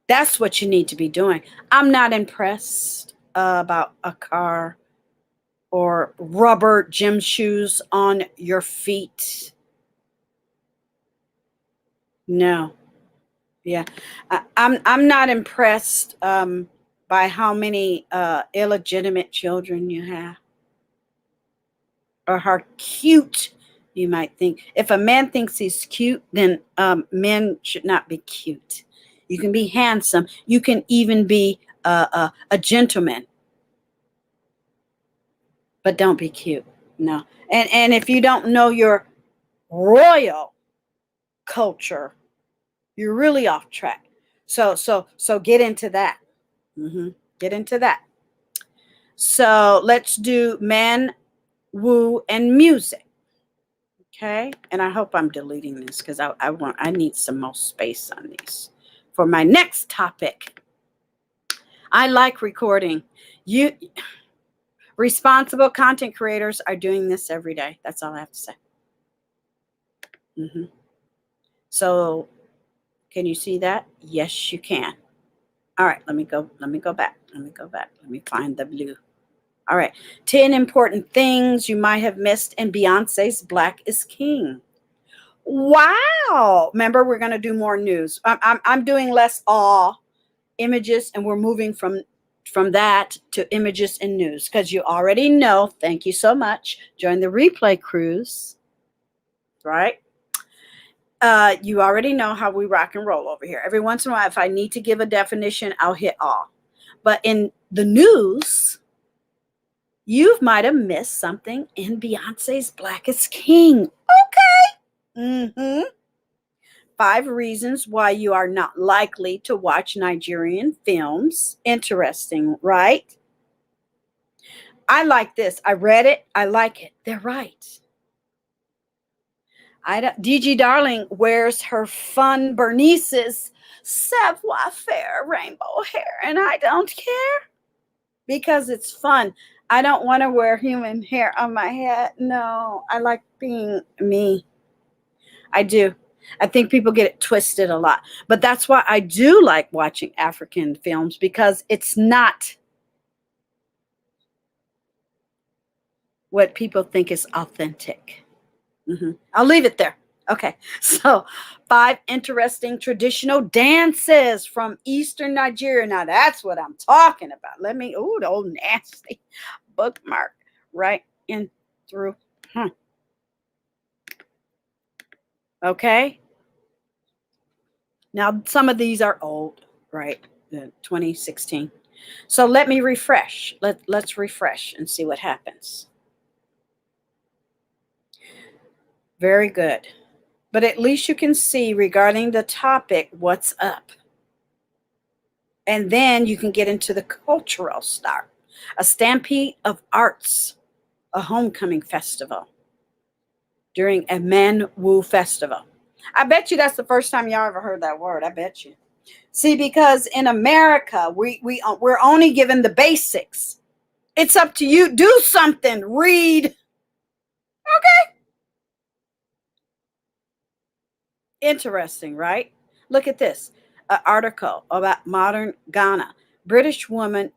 That's what you need to be doing. I'm not impressed about a car or rubber gym shoes on your feet. No. Yeah. I'm not impressed by how many illegitimate children you have, or how cute you might think. If a man thinks he's cute, then men should not be cute. You can be handsome. You can even be a gentleman, but don't be cute. No. And if you don't know your royal culture, you're really off track. So get into that. Get into that. So let's do Mmanwu and music. Okay. And I hope I'm deleting this because I need some more space on these for my next topic. I like recording. Responsible content creators are doing this every day. That's all I have to say. So can you see that? Yes, you can. All right, let me go back. Let me find the blue. All right, 10 important things you might have missed in Beyonce's Black is King. Wow. Remember, we're going to do more news. I'm doing less images, and we're moving from that to images and news, because you already know, thank you so much, join the replay cruise, right? You already know how we rock and roll over here. Every once in a while, if I need to give a definition, I'll hit all. But in the news, you might have missed something in Beyonce's Black is King. Okay. 5 reasons why you are not likely to watch Nigerian films. Interesting, right? I like this. I read it. I like it. They're right. DG Darling wears her fun Bernice's savoir-faire rainbow hair, and I don't care because it's fun. I don't want to wear human hair on my head. No, I like being me. I do. I think people get it twisted a lot, but that's why I do like watching African films, because it's not what people think is authentic. I'll leave it there. Okay, so 5 interesting traditional dances from Eastern Nigeria. Now that's what I'm talking about. Let me, the old nasty bookmark right in through. Okay. Now some of these are old, right? 2016. So let me refresh. Let's refresh and see what happens. Very good. but at least you can see regarding the topic what's up. And then you can get into the cultural stuff. A stampede of arts, a homecoming festival during a Mmanwu festival. I bet you that's the first time y'all ever heard that word. I bet you. See, because in America, we're only given the basics. It's up to you. Do something. Read. Okay. Interesting, right? Look at this. An article about modern Ghana. British women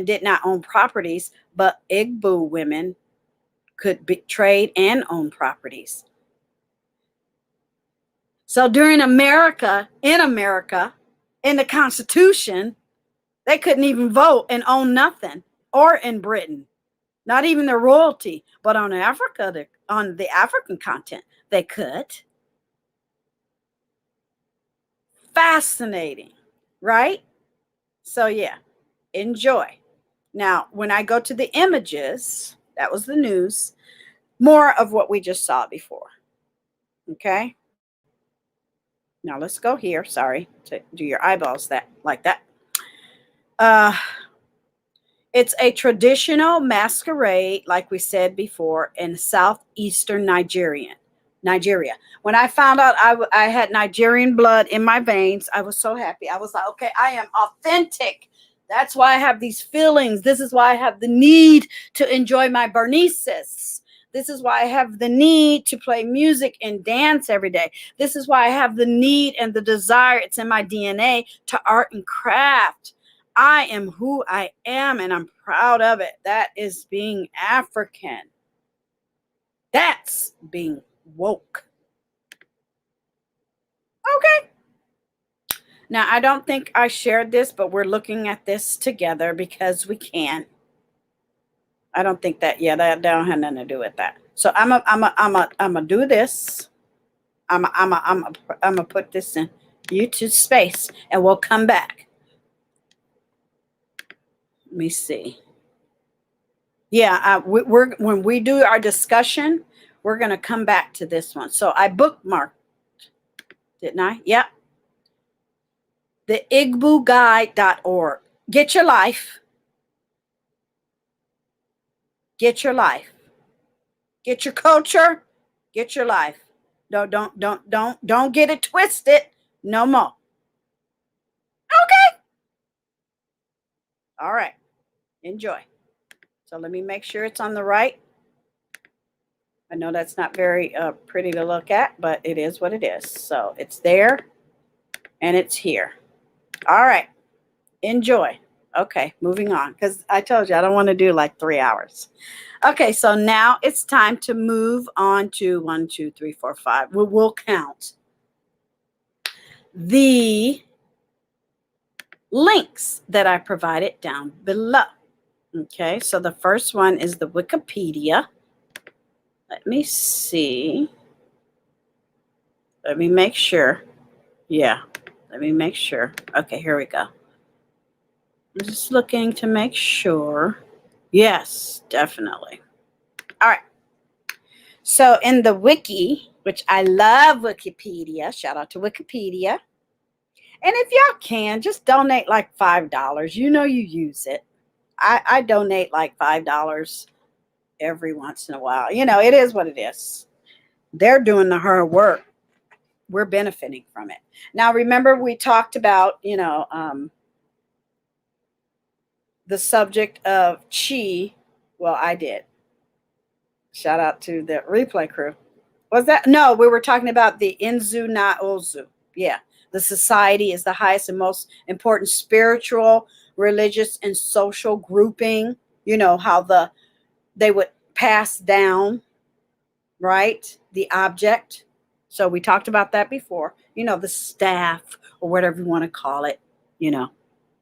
did not own properties, but Igbo women could trade and own properties. So during in America, in the Constitution, they couldn't even vote and own nothing. Or in Britain, not even the royalty. But on Africa, on the African continent, they could. Fascinating, right? So yeah, enjoy. Now, when I go to the images, that was the news, more of what we just saw before. Okay. Now let's go here. Sorry to do your eyeballs like that. It's a traditional masquerade, like we said before, in southeastern Nigeria. When I found out I had Nigerian blood in my veins, I was so happy. I was like, okay, I am authentic. That's why I have these feelings. This is why I have the need to enjoy my Bernices. This is why I have the need to play music and dance every day. This is why I have the need and the desire. It's in my DNA to art and craft. I am who I am, and I'm proud of it. That is being African. That's being woke. Okay. Now, I don't think I shared this, but we're looking at this together because we can. I don't think that, yeah, that don't have nothing to do with that. So I'm gonna do this. I'm gonna put this in YouTube space, and we'll come back. Let me see. Yeah, when we do our discussion, we're gonna come back to this one. So I bookmarked, didn't I? Yep. The igboguide.org. Get your life. Get your life. Get your culture. Get your life. Don't get it twisted. No more. Okay. All right. Enjoy. So let me make sure it's on the right. I know that's not very pretty to look at, but it is what it is. So it's there and it's here. All right. Enjoy. Okay, moving on, because I told you I don't want to do like 3 hours. Okay, so now it's time to move on to 1, 2, 3, 4, 5. We'll count the links that I provided down below. Okay, so the first one is the Wikipedia. Let me see. Let me make sure. Yeah, let me make sure. Okay, here we go. I'm just looking to make sure. Yes, definitely. All right. So in the wiki, which I love Wikipedia, shout out to Wikipedia. And if y'all can, just donate like $5. You know you use it. I donate like $5 every once in a while. You know, it is what it is. They're doing the hard work. We're benefiting from it. Now, remember we talked about, you know, the subject of chi. Well, I did. Shout out to the replay crew. Was that? No, we were talking about the Inzu na Ozu. Yeah. The society is the highest and most important spiritual, religious, and social grouping. You know, how they would pass down, right? The object. So we talked about that before. You know, the staff or whatever you want to call it, you know,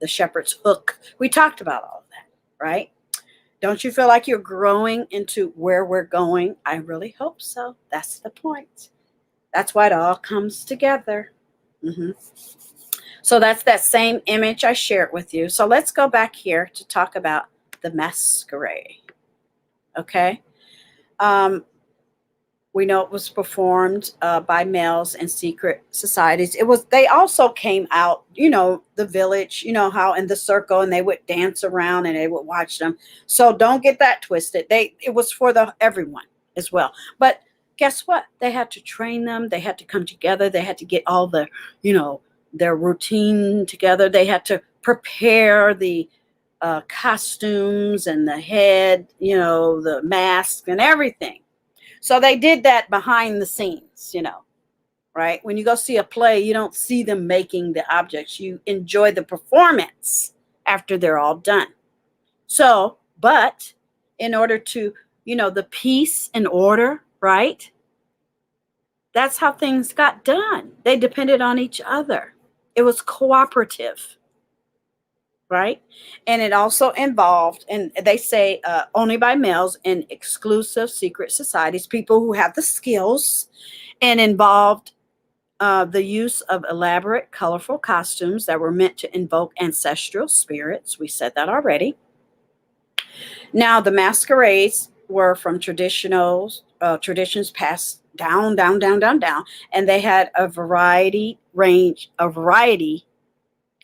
the shepherd's hook. We talked about all of that, right? Don't you feel like you're growing into where we're going? I really hope so. That's the point. That's why it all comes together. So that's that same image I shared with you. So let's go back here to talk about the masquerade. Okay. We know it was performed by males in secret societies. They also came out, the village, how in the circle, and they would dance around and they would watch them. So don't get that twisted. It was for everyone as well. But guess what? They had to train them. They had to come together. They had to get all their routine together. They had to prepare the costumes and the head, the mask and everything. So they did that behind the scenes, right? When you go see a play, you don't see them making the objects. You enjoy the performance after they're all done. So, but in order to, the peace and order, right? That's how things got done. They depended on each other. It was cooperative, right? And it also involved, and they say only by males in exclusive secret societies, people who have the skills, and involved the use of elaborate, colorful costumes that were meant to invoke ancestral spirits. We said that already. Now, the masquerades were from traditions passed down, and they had a variety,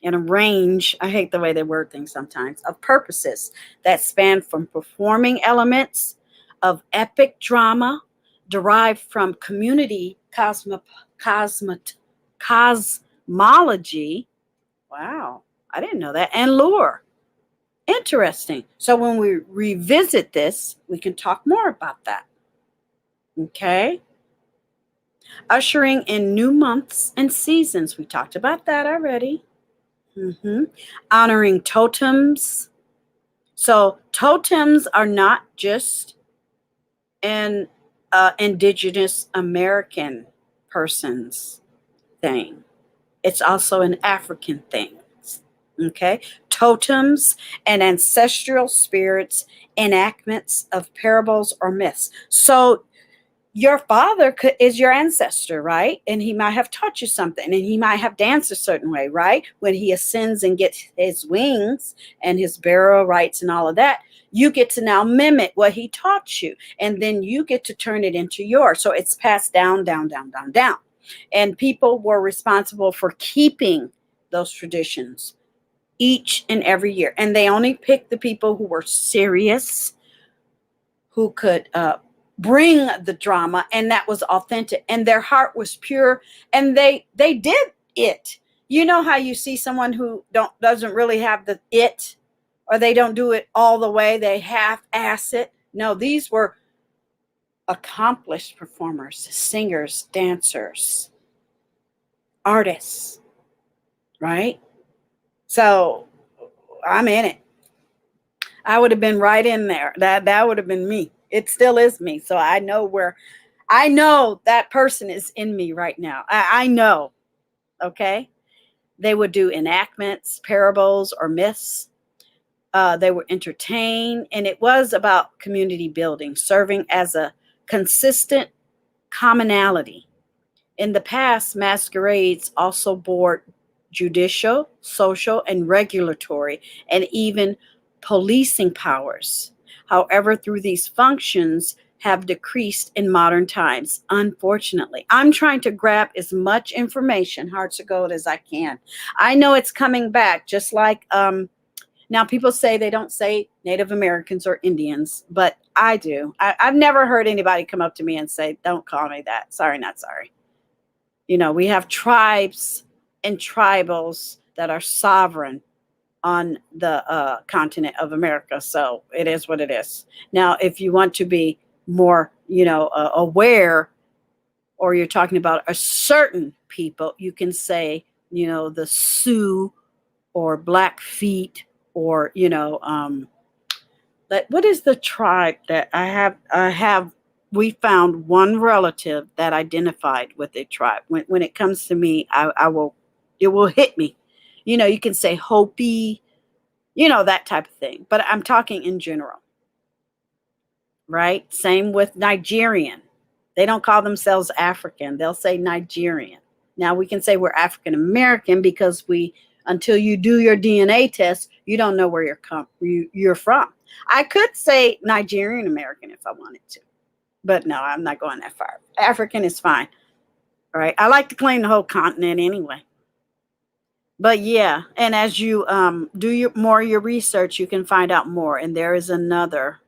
and a range, I hate the way they word things sometimes, of purposes that span from performing elements of epic drama derived from community cosmology. Wow, I didn't know that. And lore. Interesting. So when we revisit this, we can talk more about that. Okay. Ushering in new months and seasons. We talked about that already. Honoring totems. So totems are not just an indigenous American person's thing. It's also an African thing. Okay. Totems and ancestral spirits, enactments of parables or myths. So your father is your ancestor, right? And he might have taught you something, and he might have danced a certain way, right? When he ascends and gets his wings and his burial rites and all of that, you get to now mimic what he taught you, and then you get to turn it into yours. So it's passed down. And people were responsible for keeping those traditions each and every year. And they only picked the people who were serious, who could bring the drama, and that was authentic, and their heart was pure, and they did it. You know how you see someone who doesn't really have the it, or they don't do it all the way, they half-ass it. No, these were accomplished performers, singers, dancers, artists, right? So I'm in it. I would have been right in there. That would have been me. It still is me. So I know that person is in me right now. I know. Okay. They would do enactments, parables, or myths. They were entertained, and it was about community building, serving as a consistent commonality. In the past, masquerades also bore judicial, social, and regulatory, and even policing powers. However, through these functions have decreased in modern times, unfortunately. I'm trying to grab as much information, hearts of gold, as I can. I know it's coming back, just like now people say they don't say Native Americans or Indians, but I do. I've never heard anybody come up to me and say, don't call me that. Sorry, not sorry. We have tribes and tribals that are sovereign on the continent of America. So it is what it is. Now, if you want to be more, aware, or you're talking about a certain people, you can say, the Sioux or Blackfeet, or, what is the tribe that I have, we found one relative that identified with a tribe. When it comes to me, it will hit me. You can say Hopi, that type of thing. But I'm talking in general, right? Same with Nigerian. They don't call themselves African. They'll say Nigerian. Now, we can say we're African American because until you do your DNA test, you don't know where you're from. I could say Nigerian American if I wanted to. But no, I'm not going that far. African is fine. All right. I like to claim the whole continent anyway. But yeah, and as you do your research, you can find out more. And there is another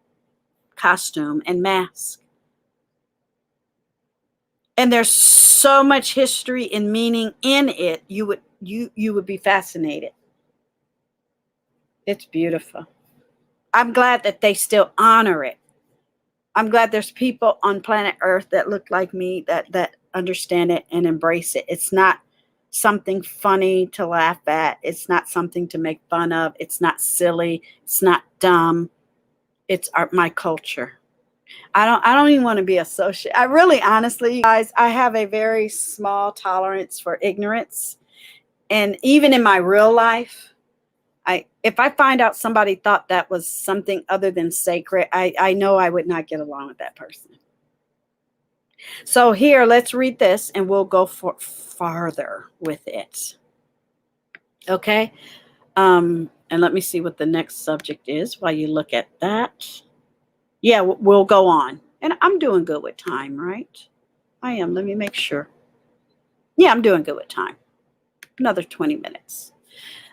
costume and mask. And there's so much history and meaning in it. You would be fascinated. It's beautiful. I'm glad that they still honor it. I'm glad there's people on planet Earth that look like me that understand it and embrace it. It's not something funny to laugh at. It's not something to make fun of. It's not silly. It's not dumb. It's my culture. I don't even want to be associated. I really, honestly, guys, I have a very small tolerance for ignorance. And even in my real life, if I find out somebody thought that was something other than sacred, I know I would not get along with that person. So here, let's read this and we'll go farther with it. Okay. And let me see what the next subject is while you look at that. Yeah, we'll go on. And I'm doing good with time, right? I am. Let me make sure. Yeah, I'm doing good with time. Another 20 minutes.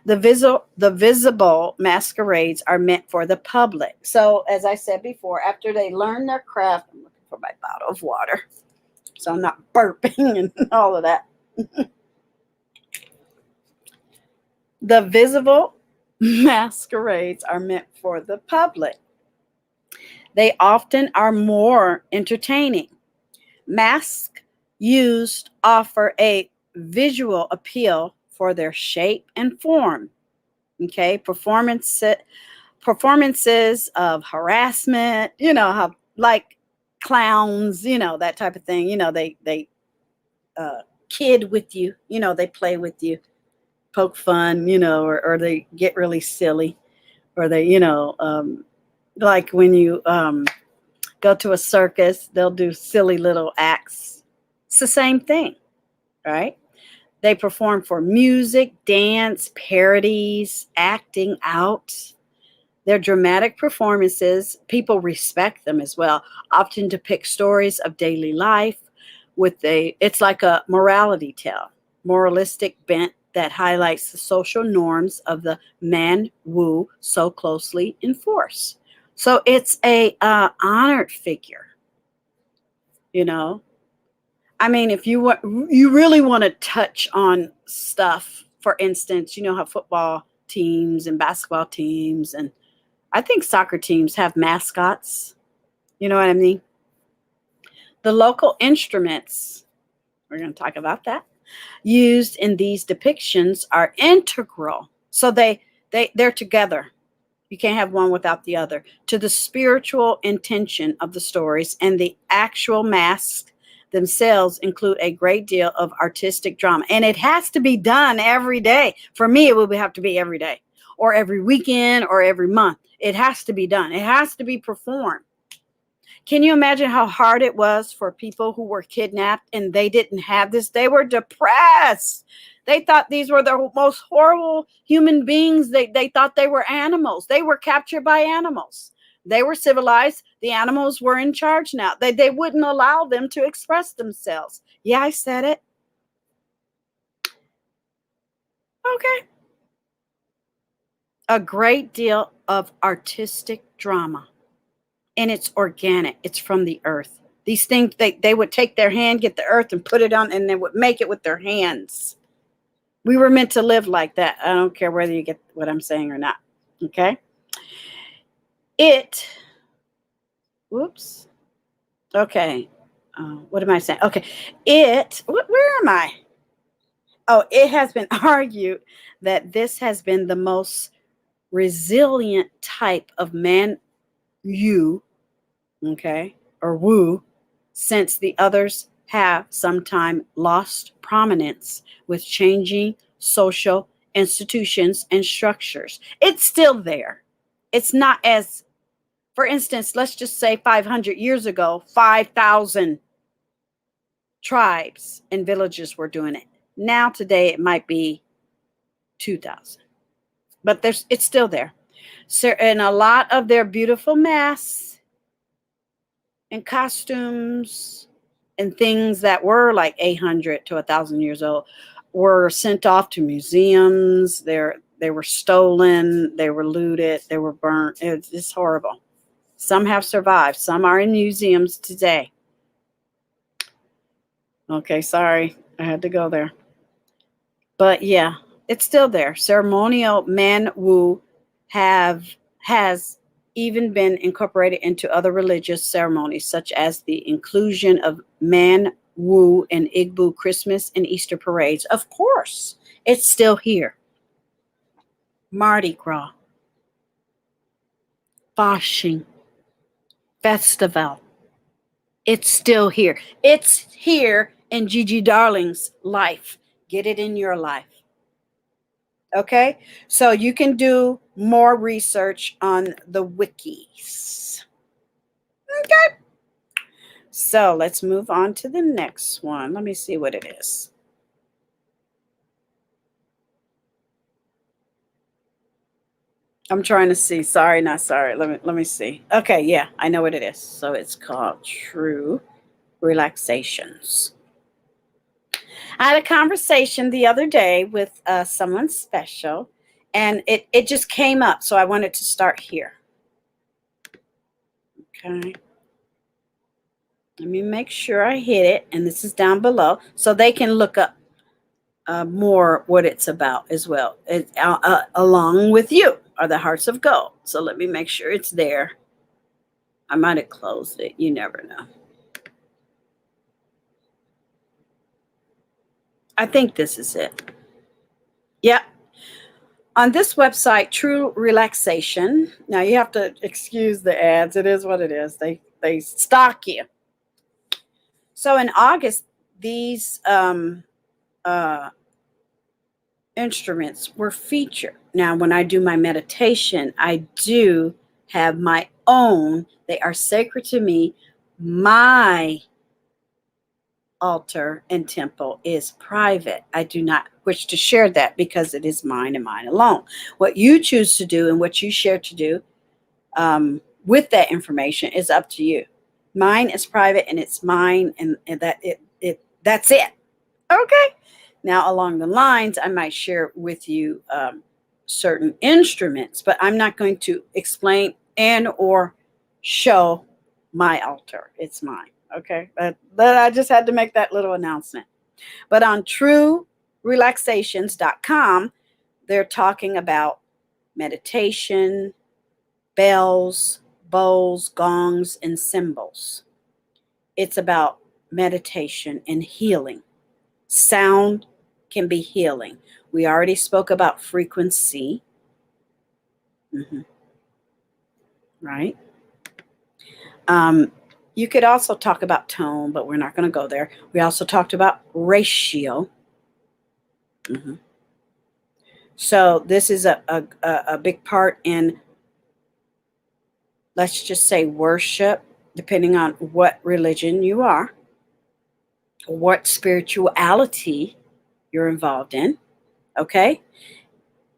The visible masquerades are meant for the public. So as I said before, after they learn their craft, I'm looking for my bottle of water, so I'm not burping and all of that. The visible masquerades are meant for the public. They often are more entertaining. Masks used offer a visual appeal for their shape and form. Okay, performances of harassment, how like clowns, that type of thing. They kid with you, they play with you, poke fun, or they get really silly, or they, like when you go to a circus, they'll do silly little acts. It's the same thing, right? They perform for music, dance, parodies, acting out. Their dramatic performances, people respect them as well, often depict stories of daily life it's like a morality tale, moralistic bent that highlights the social norms of the Mmanwu so closely enforced. So it's a honored figure, I mean, if you really want to touch on stuff, for instance, how football teams and basketball teams and I think soccer teams have mascots. You know what I mean? The local instruments, we're going to talk about that, used in these depictions are integral. So they're together. You can't have one without the other. To the spiritual intention of the stories, and the actual masks themselves include a great deal of artistic drama. And it has to be done every day. For me, it would have to be every day or every weekend or every month. It has to be done. It has to be performed. Can you imagine how hard it was for people who were kidnapped and they didn't have this? They were depressed. They thought these were the most horrible human beings. They thought they were animals. They were captured by animals. They were civilized. The animals were in charge now. They wouldn't allow them to express themselves. Yeah, I said it. Okay. A great deal of artistic drama. And it's organic. It's from the earth. These things, they would take their hand, get the earth and put it on, and they would make it with their hands. We were meant to live like that. I don't care whether you get what I'm saying or not. Okay. Whoops. Okay. What am I saying? Okay. Where am I? Oh, it has been argued that this has been the most resilient type of Mmanwu, okay, or Wu, since the others have sometime lost prominence with changing social institutions and structures. It's still there. It's not as, for instance, let's just say 500 years ago, 5,000 tribes and villages were doing it. Now today it might be 2,000, but it's still there. So, and a lot of their beautiful masks and costumes and things that were like 800 to 1,000 years old were sent off to museums. They were stolen, they were looted, they were burnt. It's just horrible. Some have survived. Some are in museums today. Okay, sorry. I had to go there. But yeah, it's still there. Ceremonial Mmanwu has even been incorporated into other religious ceremonies, such as the inclusion of Mmanwu in Igbo Christmas and Easter parades. Of course, it's still here. Mardi Gras, Fasching, Festival. It's still here. It's here in Gigi Darling's life. Get it in your life. Okay, so you can do more research on the wikis. Okay, so let's move on to the next one. Let me see what it is. I'm trying to see. Sorry, not sorry. Let me see. Okay, yeah, I know what it is. So it's called True Relaxations. I had a conversation the other day with someone special, and it just came up, so I wanted to start here. Okay. Let me make sure I hit it, and this is down below, so they can look up more what it's about as well, along with you, are the hearts of gold. So let me make sure it's there. I might have closed it. You never know. I think this is it. Yeah. On this website, True Relaxation. Now you have to excuse the ads. It is what it is. They stalk you. So in August, these instruments were featured. Now, when I do my meditation, I do have my own. They are sacred to me. My altar and temple is private. I do not wish to share that because it is mine and mine alone. What you choose to do and what you share to do with that information is up to you. Mine is private and it's mine, and that's it. Okay. Now, along the lines, I might share with you certain instruments, but I'm not going to explain and or show my altar. It's mine. Okay. But I just had to make that little announcement. But on truerelaxations.com, they're talking about meditation, bells, bowls, gongs, and cymbals. It's about meditation and healing. Sound can be healing. We already spoke about frequency. Right? You could also talk about tone, but we're not going to go there. We also talked about ratio. So this is a big part in, let's just say, worship, depending on what religion you are, what spirituality you're involved in. Okay?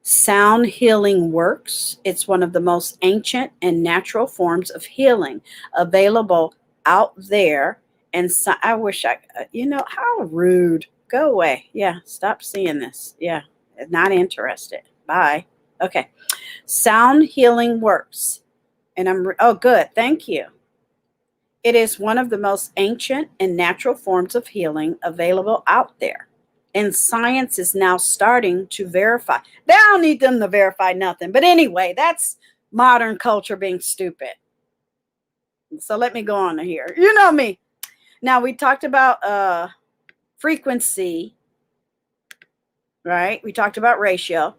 Sound healing works. It's one of the most ancient and natural forms of healing available out there. And so, I wish how rude. Go away. Yeah, stop seeing this. Yeah, not interested. Bye. Okay. Sound healing works. And oh, good. Thank you. It is one of the most ancient and natural forms of healing available out there. And science is now starting to verify. They don't need them to verify nothing. But anyway, that's modern culture being stupid. So let me go on here. You know me. Now, we talked about frequency, right? We talked about ratio.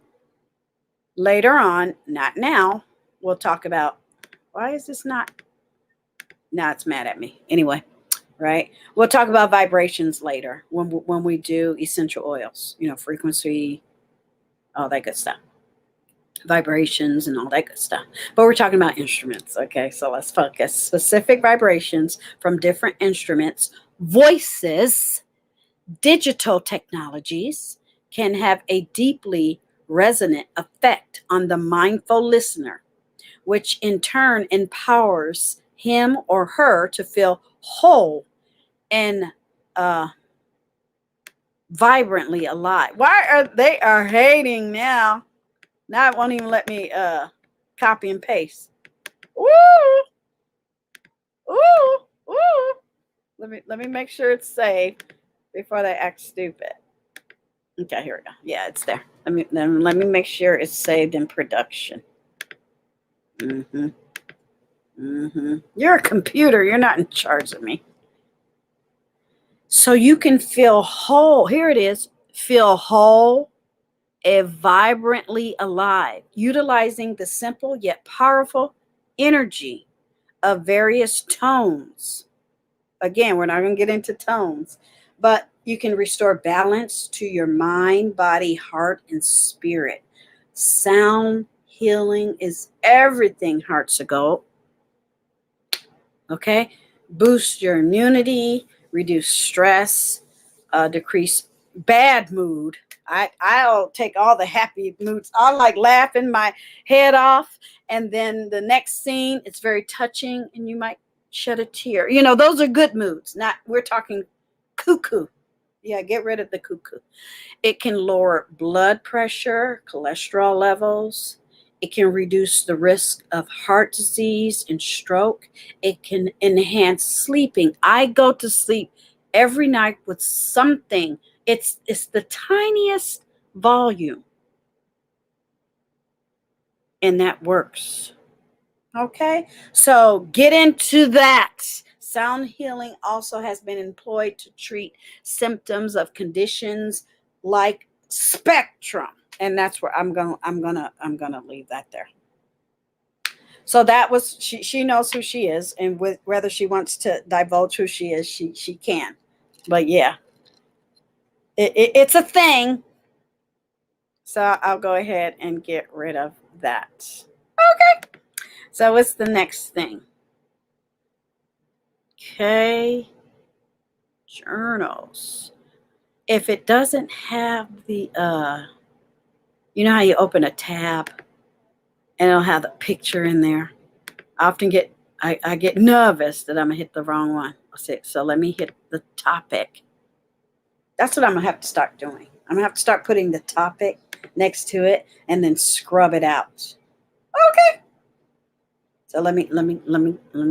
Later on, not now, we'll talk about, why is this not? Now it's mad at me. Anyway. Right? We'll talk about vibrations later when we do essential oils, frequency, all that good stuff, vibrations and all that good stuff. But we're talking about instruments. Okay. So let's focus. Specific vibrations from different instruments, voices, digital technologies can have a deeply resonant effect on the mindful listener, which in turn empowers him or her to feel whole and vibrantly alive. Why are they are hating now? Now it won't even let me copy and paste. Woo! Ooh! Ooh! Let me make sure it's saved before they act stupid. Okay, here we go. Yeah, it's there. Let me make sure it's saved in production. You're a computer. You're not in charge of me. So you can feel whole. Here it is. Feel whole and vibrantly alive, utilizing the simple yet powerful energy of various tones. Again, we're not going to get into tones, but you can restore balance to your mind, body, heart, and spirit. Sound healing is everything, hearts of gold. Okay? Boost your immunity, reduce stress, decrease bad mood. I'll take all the happy moods. I like laughing my head off, and then the next scene, it's very touching, and you might shed a tear. You know, those are good moods. Not, we're talking cuckoo. Yeah, get rid of the cuckoo. It can lower blood pressure, cholesterol levels. It can reduce the risk of heart disease and stroke. It can enhance sleeping. I go to sleep every night with something. It's the tiniest volume, and that works. Okay, so get into that. Sound healing also has been employed to treat symptoms of conditions like spectrum, and that's where I'm gonna leave that there. So that was she knows who she is, and whether she wants to divulge who she is, she can. But yeah, it's a thing. So I'll go ahead and get rid of that. Okay. So what's the next thing? Okay. Journals. If it doesn't have the, you know how you open a tab and it'll have the picture in there? I often get, I get nervous that I'm going to hit the wrong one. So let me hit the topic. That's what I'm going to have to start doing. I'm going to have to start putting the topic next to it and then scrub it out. Okay. So let me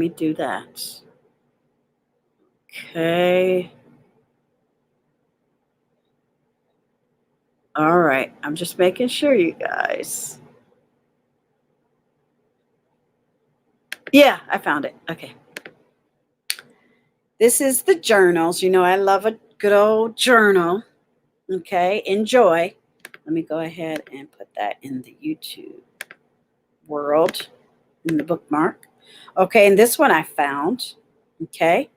do that. Okay. All right. I'm just making sure, you guys. Yeah, I found it. Okay. This is the journals. You know, I love a good old journal. Okay. Enjoy. Let me go ahead and put that in the YouTube world, in the bookmark. Okay. And this one I found. Okay.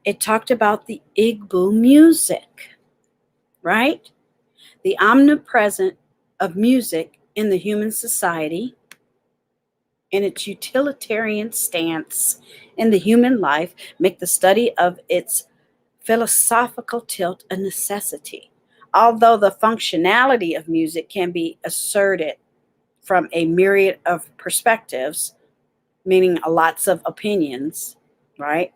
It talked about the Igbo music, right? The omnipresence of music in the human society and its utilitarian stance in the human life make the study of its philosophical tilt a necessity. Although the functionality of music can be asserted from a myriad of perspectives, meaning lots of opinions, right?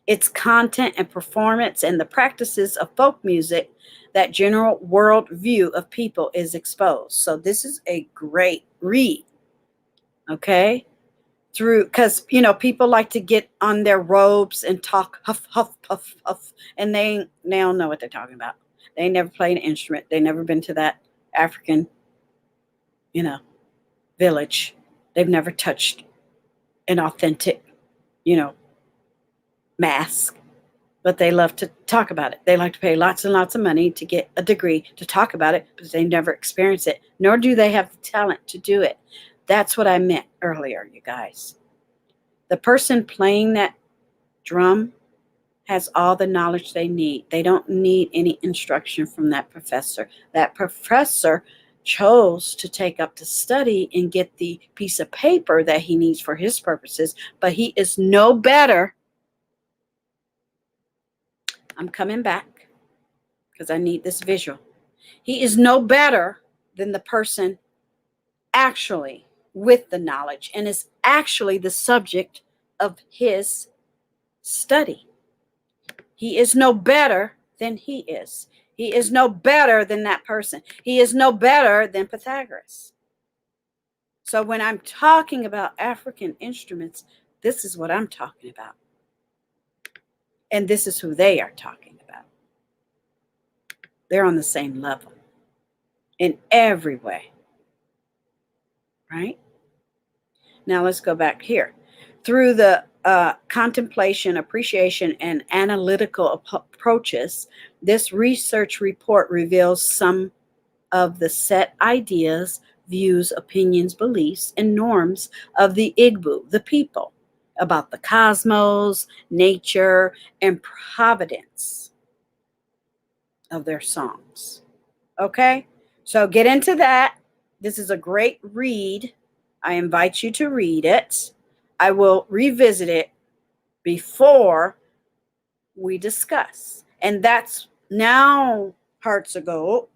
Its content and performance and the practices of folk music, that general world view of people is exposed. So this is a great read. Okay. Through, because, you know, people like to get on their robes and talk huff, huff, puff, puff, and they don't know what they're talking about. They never played an instrument. They never been to that African, you know, village. They've never touched an authentic, you know, mask, but they love to talk about it. They like to pay lots and lots of money to get a degree to talk about it, but they never experience it, nor do they have the talent to do it. That's what I meant earlier, you guys. The person playing that drum has all the knowledge they need. They don't need any instruction from that professor. That professor chose to take up the study and get the piece of paper that he needs for his purposes, but he is no better. I'm coming back because I need this visual. He is no better than the person actually with the knowledge and is actually the subject of his study. He is no better than he is. He is no better than that person. He is no better than Pythagoras. So when I'm talking about African instruments, this is what I'm talking about. And this is who they are talking about. They're on the same level in every way. Right? Now let's go back here. Through the contemplation, appreciation, and analytical approaches, this research report reveals some of the set ideas, views, opinions, beliefs, and norms of the Igbo, the people, about the cosmos, nature, and providence of their songs. Okay? So get into that. This is a great read. I invite you to read it. I will revisit it before we discuss. And that's now, hearts of gold.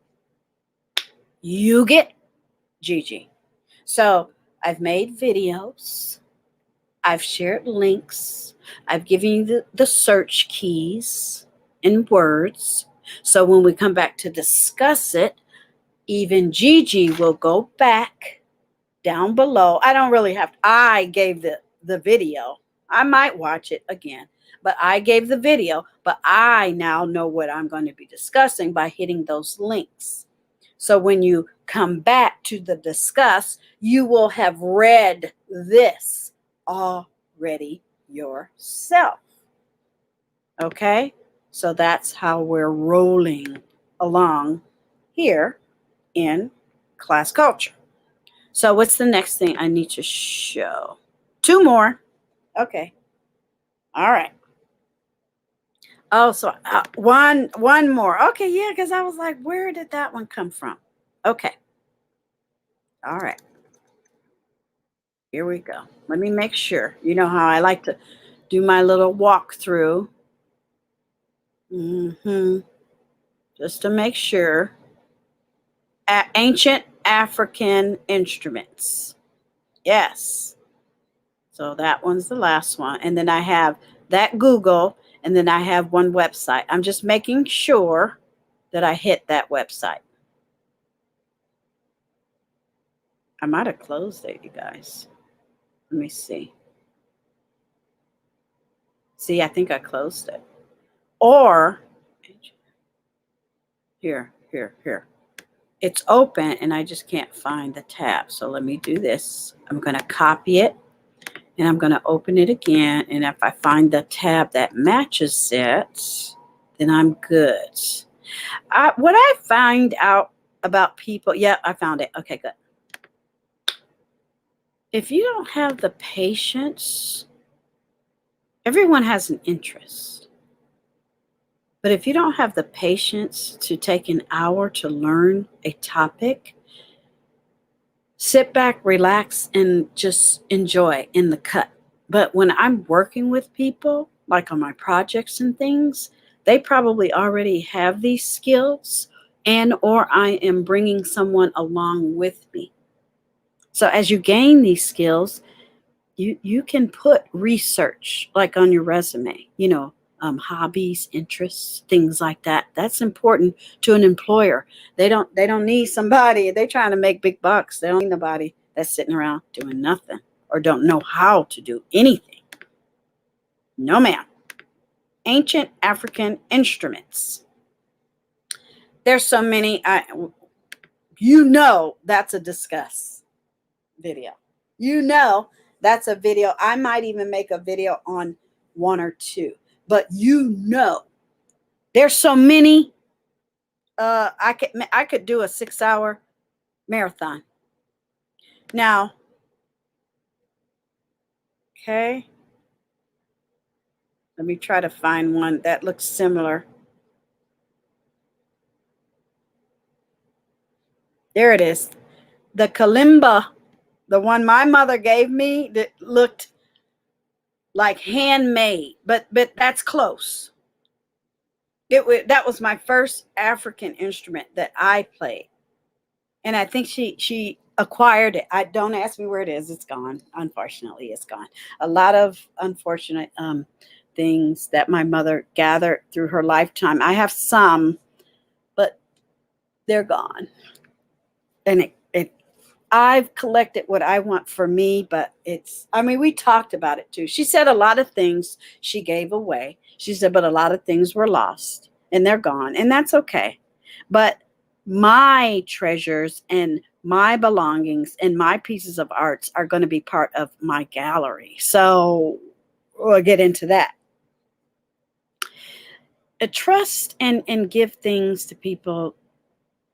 You get Gigi. So I've made videos. I've shared links. I've given you the search keys and words. So when we come back to discuss it, even Gigi will go back down below. I don't really have to. I gave the video. I might watch it again, but I gave the video. But I now know what I'm going to be discussing by hitting those links. So when you come back to the discuss, you will have read this already yourself. Okay? So that's how we're rolling along here in class culture. So what's the next thing I need to show? 2 more. Okay. All right. Oh, so one more. Okay, yeah, because I was like, where did that one come from? Okay. All right. Here we go. Let me make sure. You know how I like to do my little walkthrough. Just to make sure. Ancient African instruments. Yes. So that one's the last one. And then I have that Google, and then I have one website. I'm just making sure that I hit that website. I might have closed it, you guys. Let me see. See, I think I closed it. Or, here. It's open, and I just can't find the tab. So let me do this. I'm going to copy it, and I'm going to open it again. And if I find the tab that matches it, then I'm good. What I find out about people, yeah, I found it. Okay, good. If you don't have the patience, everyone has an interest. But if you don't have the patience to take an hour to learn a topic, sit back, relax, and just enjoy in the cut. But when I'm working with people, like on my projects and things, they probably already have these skills, and or I am bringing someone along with me. So as you gain these skills, you can put research like on your resume, you know, hobbies, interests, things like that. That's important to an employer. They don't need somebody. They're trying to make big bucks. They don't need nobody that's sitting around doing nothing or don't know how to do anything. No, ma'am. Ancient African instruments. There's so many. You know that's a discuss video. You know that's a video. I might even make a video on 1 or 2. But you know, there's so many. I could do a 6-hour marathon. Now, okay. Let me try to find one that looks similar. There it is. The kalimba, the one my mother gave me, that looked like handmade, but that's close. That was my first African instrument that I played. And I think she acquired it. I don't ask me where it is. It's gone. Unfortunately, it's gone. A lot of unfortunate things that my mother gathered through her lifetime. I have some, but they're gone. And I've collected what I want for me, but I mean, we talked about it too. She said a lot of things she gave away. She said, but a lot of things were lost and they're gone, and that's okay. But my treasures and my belongings and my pieces of arts are going to be part of my gallery. So we'll get into that. Trust and give things to people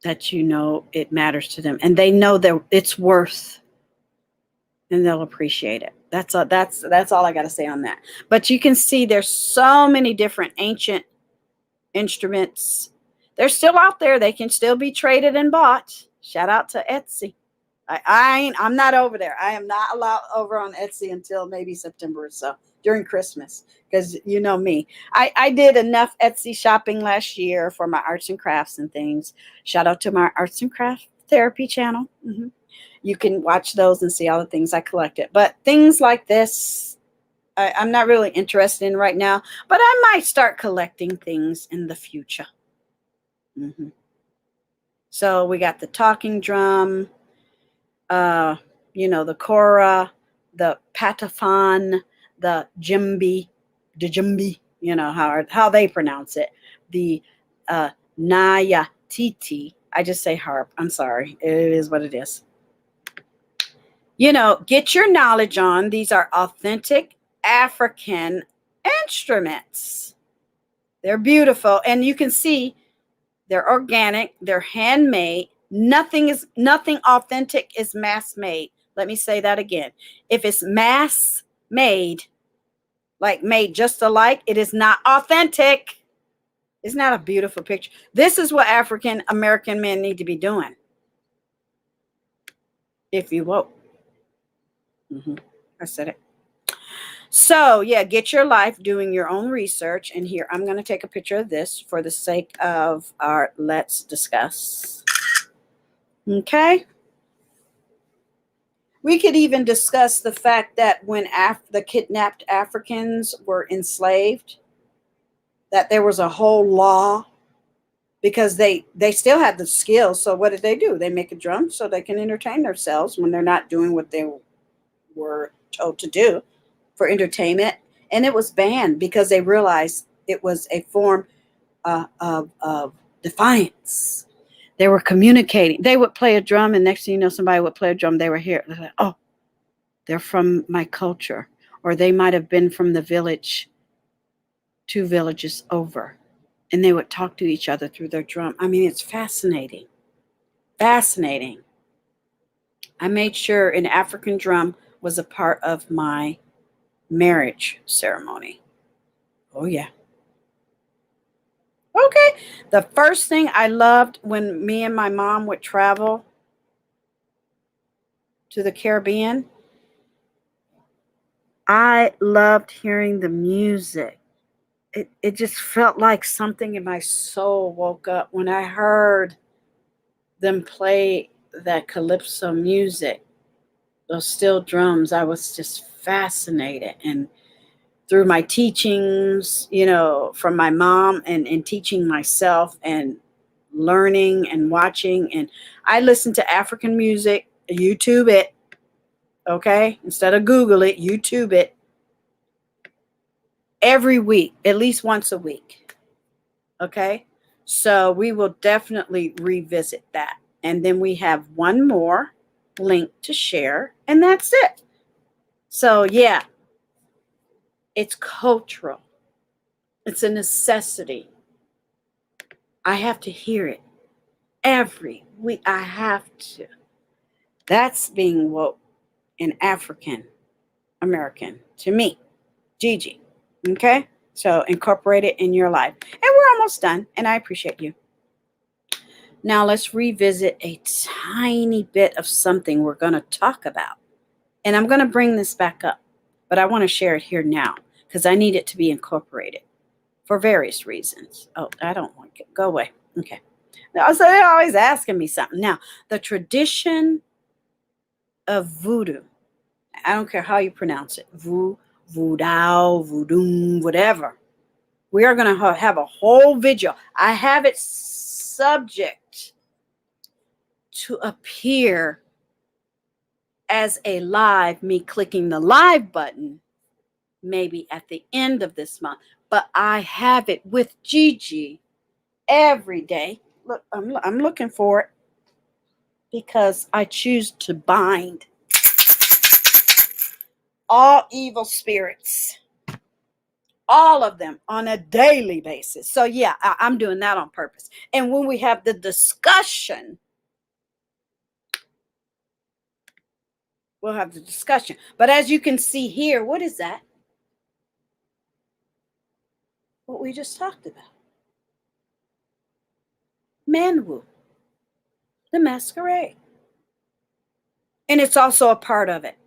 that you know it matters to them, and they know that it's worth, and they'll appreciate it. That's all I got to say on that. But you can see there's so many different ancient instruments. They're still out there. They can still be traded and bought. Shout out to Etsy. I'm not over there. I am not allowed over on Etsy until maybe September or so, during Christmas, because you know me. I did enough Etsy shopping last year for my arts and crafts and things. Shout out to my arts and craft therapy channel. You can watch those and see all the things I collected. But things like this, I'm not really interested in right now, but I might start collecting things in the future. So we got the talking drum, you know, the kora, the pataphon, the djembe, you know, how they pronounce it, the naya titi. I just say harp. I'm sorry. It is what it is. You know, get your knowledge on. These are authentic African instruments. They're beautiful. And you can see they're organic. They're handmade. Nothing authentic is mass made. Let me say that again. If it's mass made, like made just alike, it is not authentic. It's not a beautiful picture. This is what African American men need to be doing. If you woke. I said it. So yeah, get your life doing your own research. And here, I'm going to take a picture of this for the sake of our let's discuss. Okay. We could even discuss the fact that when the kidnapped Africans were enslaved, that there was a whole law, because they still had the skills. So what did they do? They make a drum so they can entertain themselves when they're not doing what they were told to do for entertainment. And it was banned because they realized it was a form of defiance. They were communicating. They would play a drum, and next thing you know, somebody would play a drum. They were here. They're like, oh, they're from my culture. Or they might have been from the village 2 villages over. And they would talk to each other through their drum. I mean, it's fascinating. Fascinating. I made sure an African drum was a part of my marriage ceremony. Oh, yeah. Okay. The first thing I loved when me and my mom would travel to the Caribbean, I loved hearing the music. It just felt like something in my soul woke up when I heard them play that calypso music, those steel drums. I was just fascinated. And through my teachings, you know, from my mom and teaching myself and learning and watching. And I listen to African music, YouTube it, okay? Instead of Google it, YouTube it. Every week, at least once a week. Okay. So we will definitely revisit that. And then we have one more link to share, and that's it. So yeah, it's cultural. It's a necessity. I have to hear it every week. I have to. That's being woke and African American to me, Gigi. Okay, so incorporate it in your life. And we're almost done, and I appreciate you. Now let's revisit a tiny bit of something we're going to talk about. And I'm going to bring this back up, but I want to share it here now because I need it to be incorporated for various reasons. Oh, I don't want it. Go away. Okay. So they're always asking me something. Now, the tradition of voodoo, I don't care how you pronounce it, voodoo, voodoo, whatever. We are going to have a whole video. I have it subject to appear as a live, me clicking the live button, maybe at the end of this month. But I have it with Gigi every day. Look, I'm looking for it because I choose to bind all evil spirits, all of them, on a daily basis. So yeah, I'm doing that on purpose. And when we have the discussion, we'll have the discussion. But as you can see here, what is that? What we just talked about. Mmanwu, the masquerade. And it's also a part of it.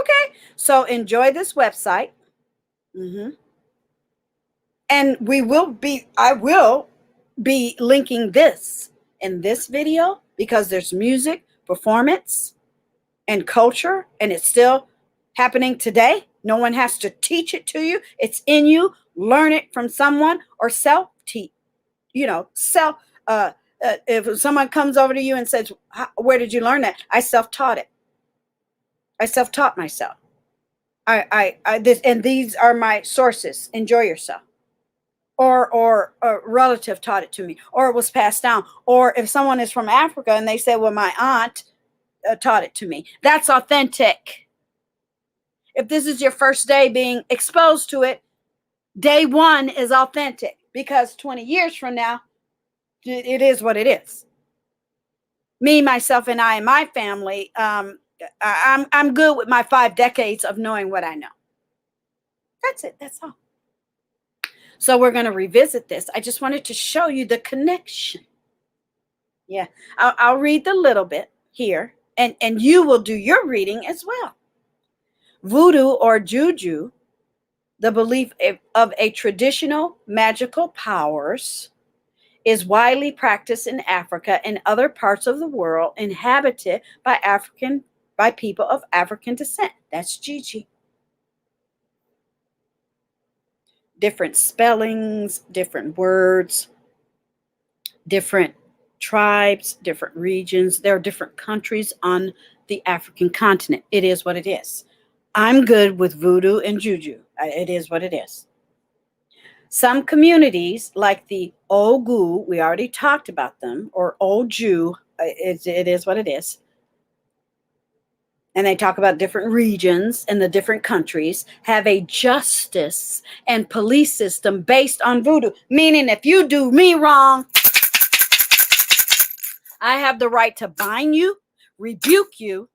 Okay, so enjoy this website. And I will be linking this in this video because there's music, performance, and culture, and it's still happening today. No one has to teach it to you. It's in you. Learn it from someone or self-teach. If someone comes over to you and says, where did you learn that? I self-taught it. I self-taught myself. And these are my sources. Enjoy yourself. Or a relative taught it to me, or it was passed down. Or if someone is from Africa and they say, well, my aunt taught it to me. That's authentic. If this is your first day being exposed to it, day one is authentic, because 20 years from now, it is what it is. Me, myself, and I, and my family, I'm good with my 5 decades of knowing what I know. That's it. That's all. So we're going to revisit this. I just wanted to show you the connection. Yeah, I'll read the little bit here, and you will do your reading as well. Voodoo or juju, the belief of a traditional magical powers, is widely practiced in Africa and other parts of the world inhabited by people of African descent. That's Gigi. Different spellings, different words, different tribes, different regions. There are different countries on the African continent. It is what it is. I'm good with voodoo and juju. It is what it is. Some communities, like the Ogu, we already talked about them, or Oju, it is what it is. And they talk about different regions and the different countries, have a justice and police system based on voodoo. Meaning, if you do me wrong, I have the right to bind you, rebuke you,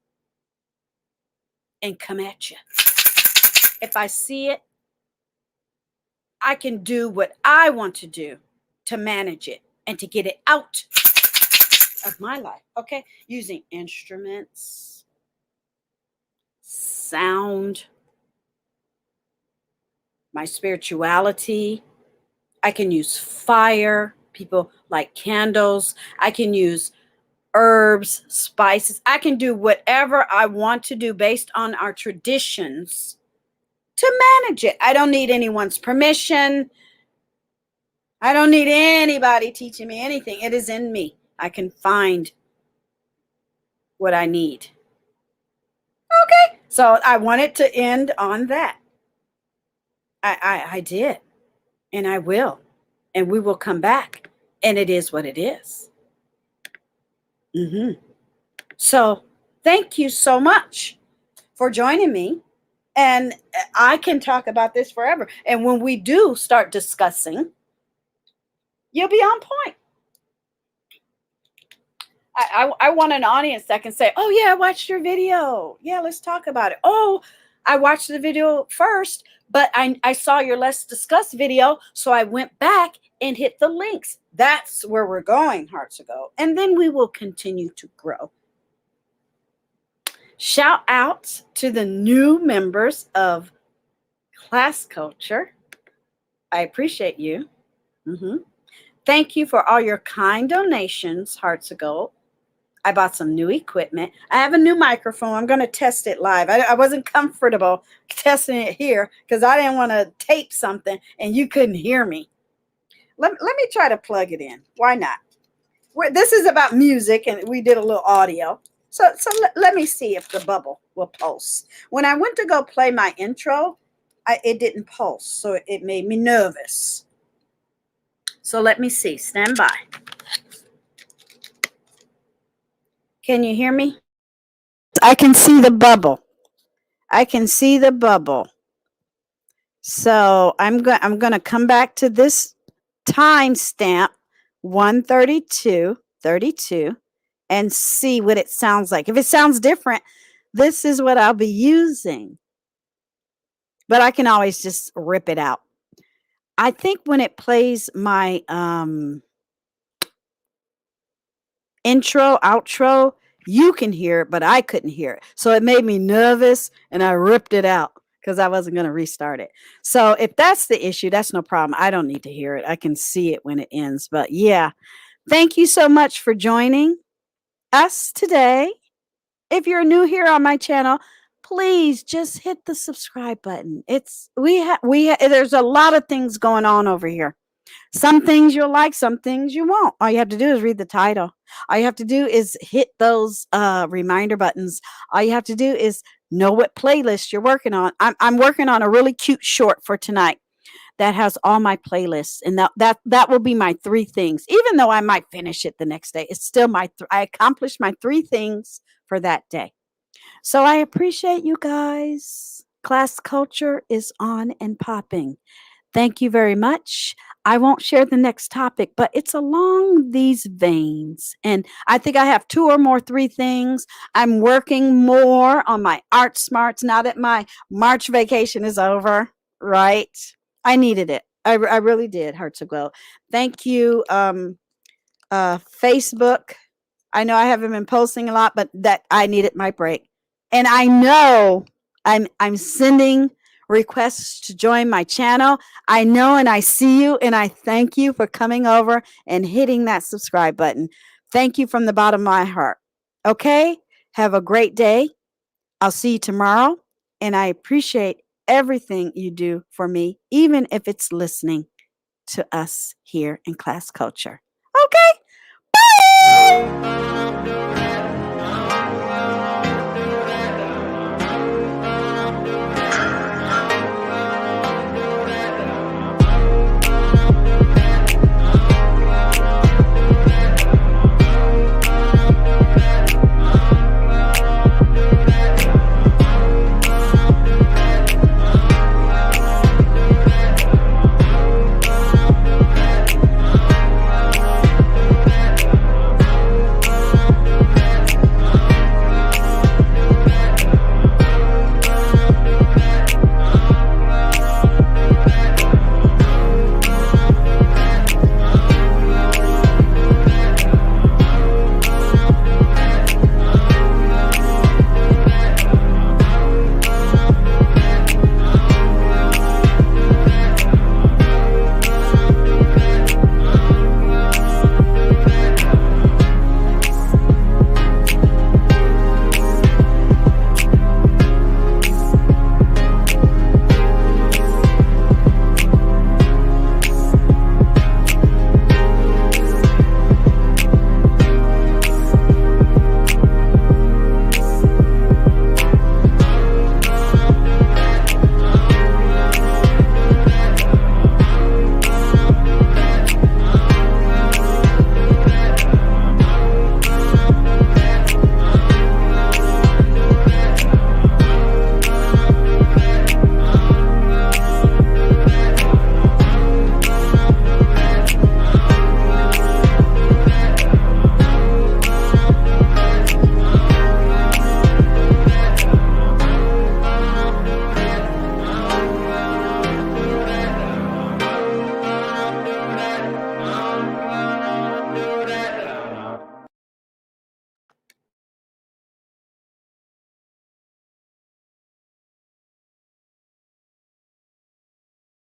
and come at you. If I see it, I can do what I want to do to manage it and to get it out of my life, okay? Using instruments, sound, my spirituality. I can use fire. People like candles. I can use herbs, spices. I can do whatever I want to do based on our traditions to manage it. I don't need anyone's permission. I don't need anybody teaching me anything. It is in me. I can find what I need. Okay, so I wanted to end on that. I did, and I will, and we will come back, and it is what it is. So thank you so much for joining me, and I can talk about this forever. And when we do start discussing, you'll be on point. I want an audience that can say, oh yeah, I watched your video. Yeah, let's talk about it. Oh, I watched the video first, but I saw your Let's Discuss video, so I went back and hit the links. That's where we're going, Hearts Ago. And then we will continue to grow. Shout out to the new members of Class Culture. I appreciate you. Thank you for all your kind donations, Hearts of Gold. I bought some new equipment. I have a new microphone. I'm going to test it live. I wasn't comfortable testing it here because I didn't want to tape something and you couldn't hear me. Let me try to plug it in. Why not? This is about music, and we did a little audio. So let me see if the bubble will pulse. When I went to go play my intro, it didn't pulse, so it made me nervous. So let me see. Stand by. Can you hear me? I can see the bubble. I can see the bubble. So I'm going to come back to this timestamp 1:32:32 and see what it sounds like. If it sounds different, this is what I'll be using. But I can always just rip it out. I think when it plays my intro, outro, you can hear it, but I couldn't hear it. So it made me nervous and I ripped it out because I wasn't going to restart it. So if that's the issue, that's no problem. I don't need to hear it. I can see it when it ends. But yeah, thank you so much for joining us today. If you're new here on my channel, please just hit the subscribe button. There's a lot of things going on over here. Some things you'll like, some things you won't. All you have to do is read the title. All you have to do is hit those reminder buttons. All you have to do is know what playlist you're working on. I'm working on a really cute short for tonight that has all my playlists, and that will be my 3 things. Even though I might finish it the next day, it's still I accomplished my 3 things for that day. So I appreciate you guys. Class culture is on and popping. Thank you very much. I won't share the next topic, but it's along these veins. And I think I have 2 or more 3 things. I'm working more on my art smarts now that my March vacation is over, right? I needed it. I really did, Hearts of Gold. Thank you, Facebook. I know I haven't been posting a lot, but that I needed my break. And I know I'm sending requests to join my channel. I know, and I see you, and I thank you for coming over and hitting that subscribe button. Thank you from the bottom of my heart. Okay? Have a great day. I'll see you tomorrow, and I appreciate everything you do for me, even if it's listening to us here in Class Culture. Okay? Bye!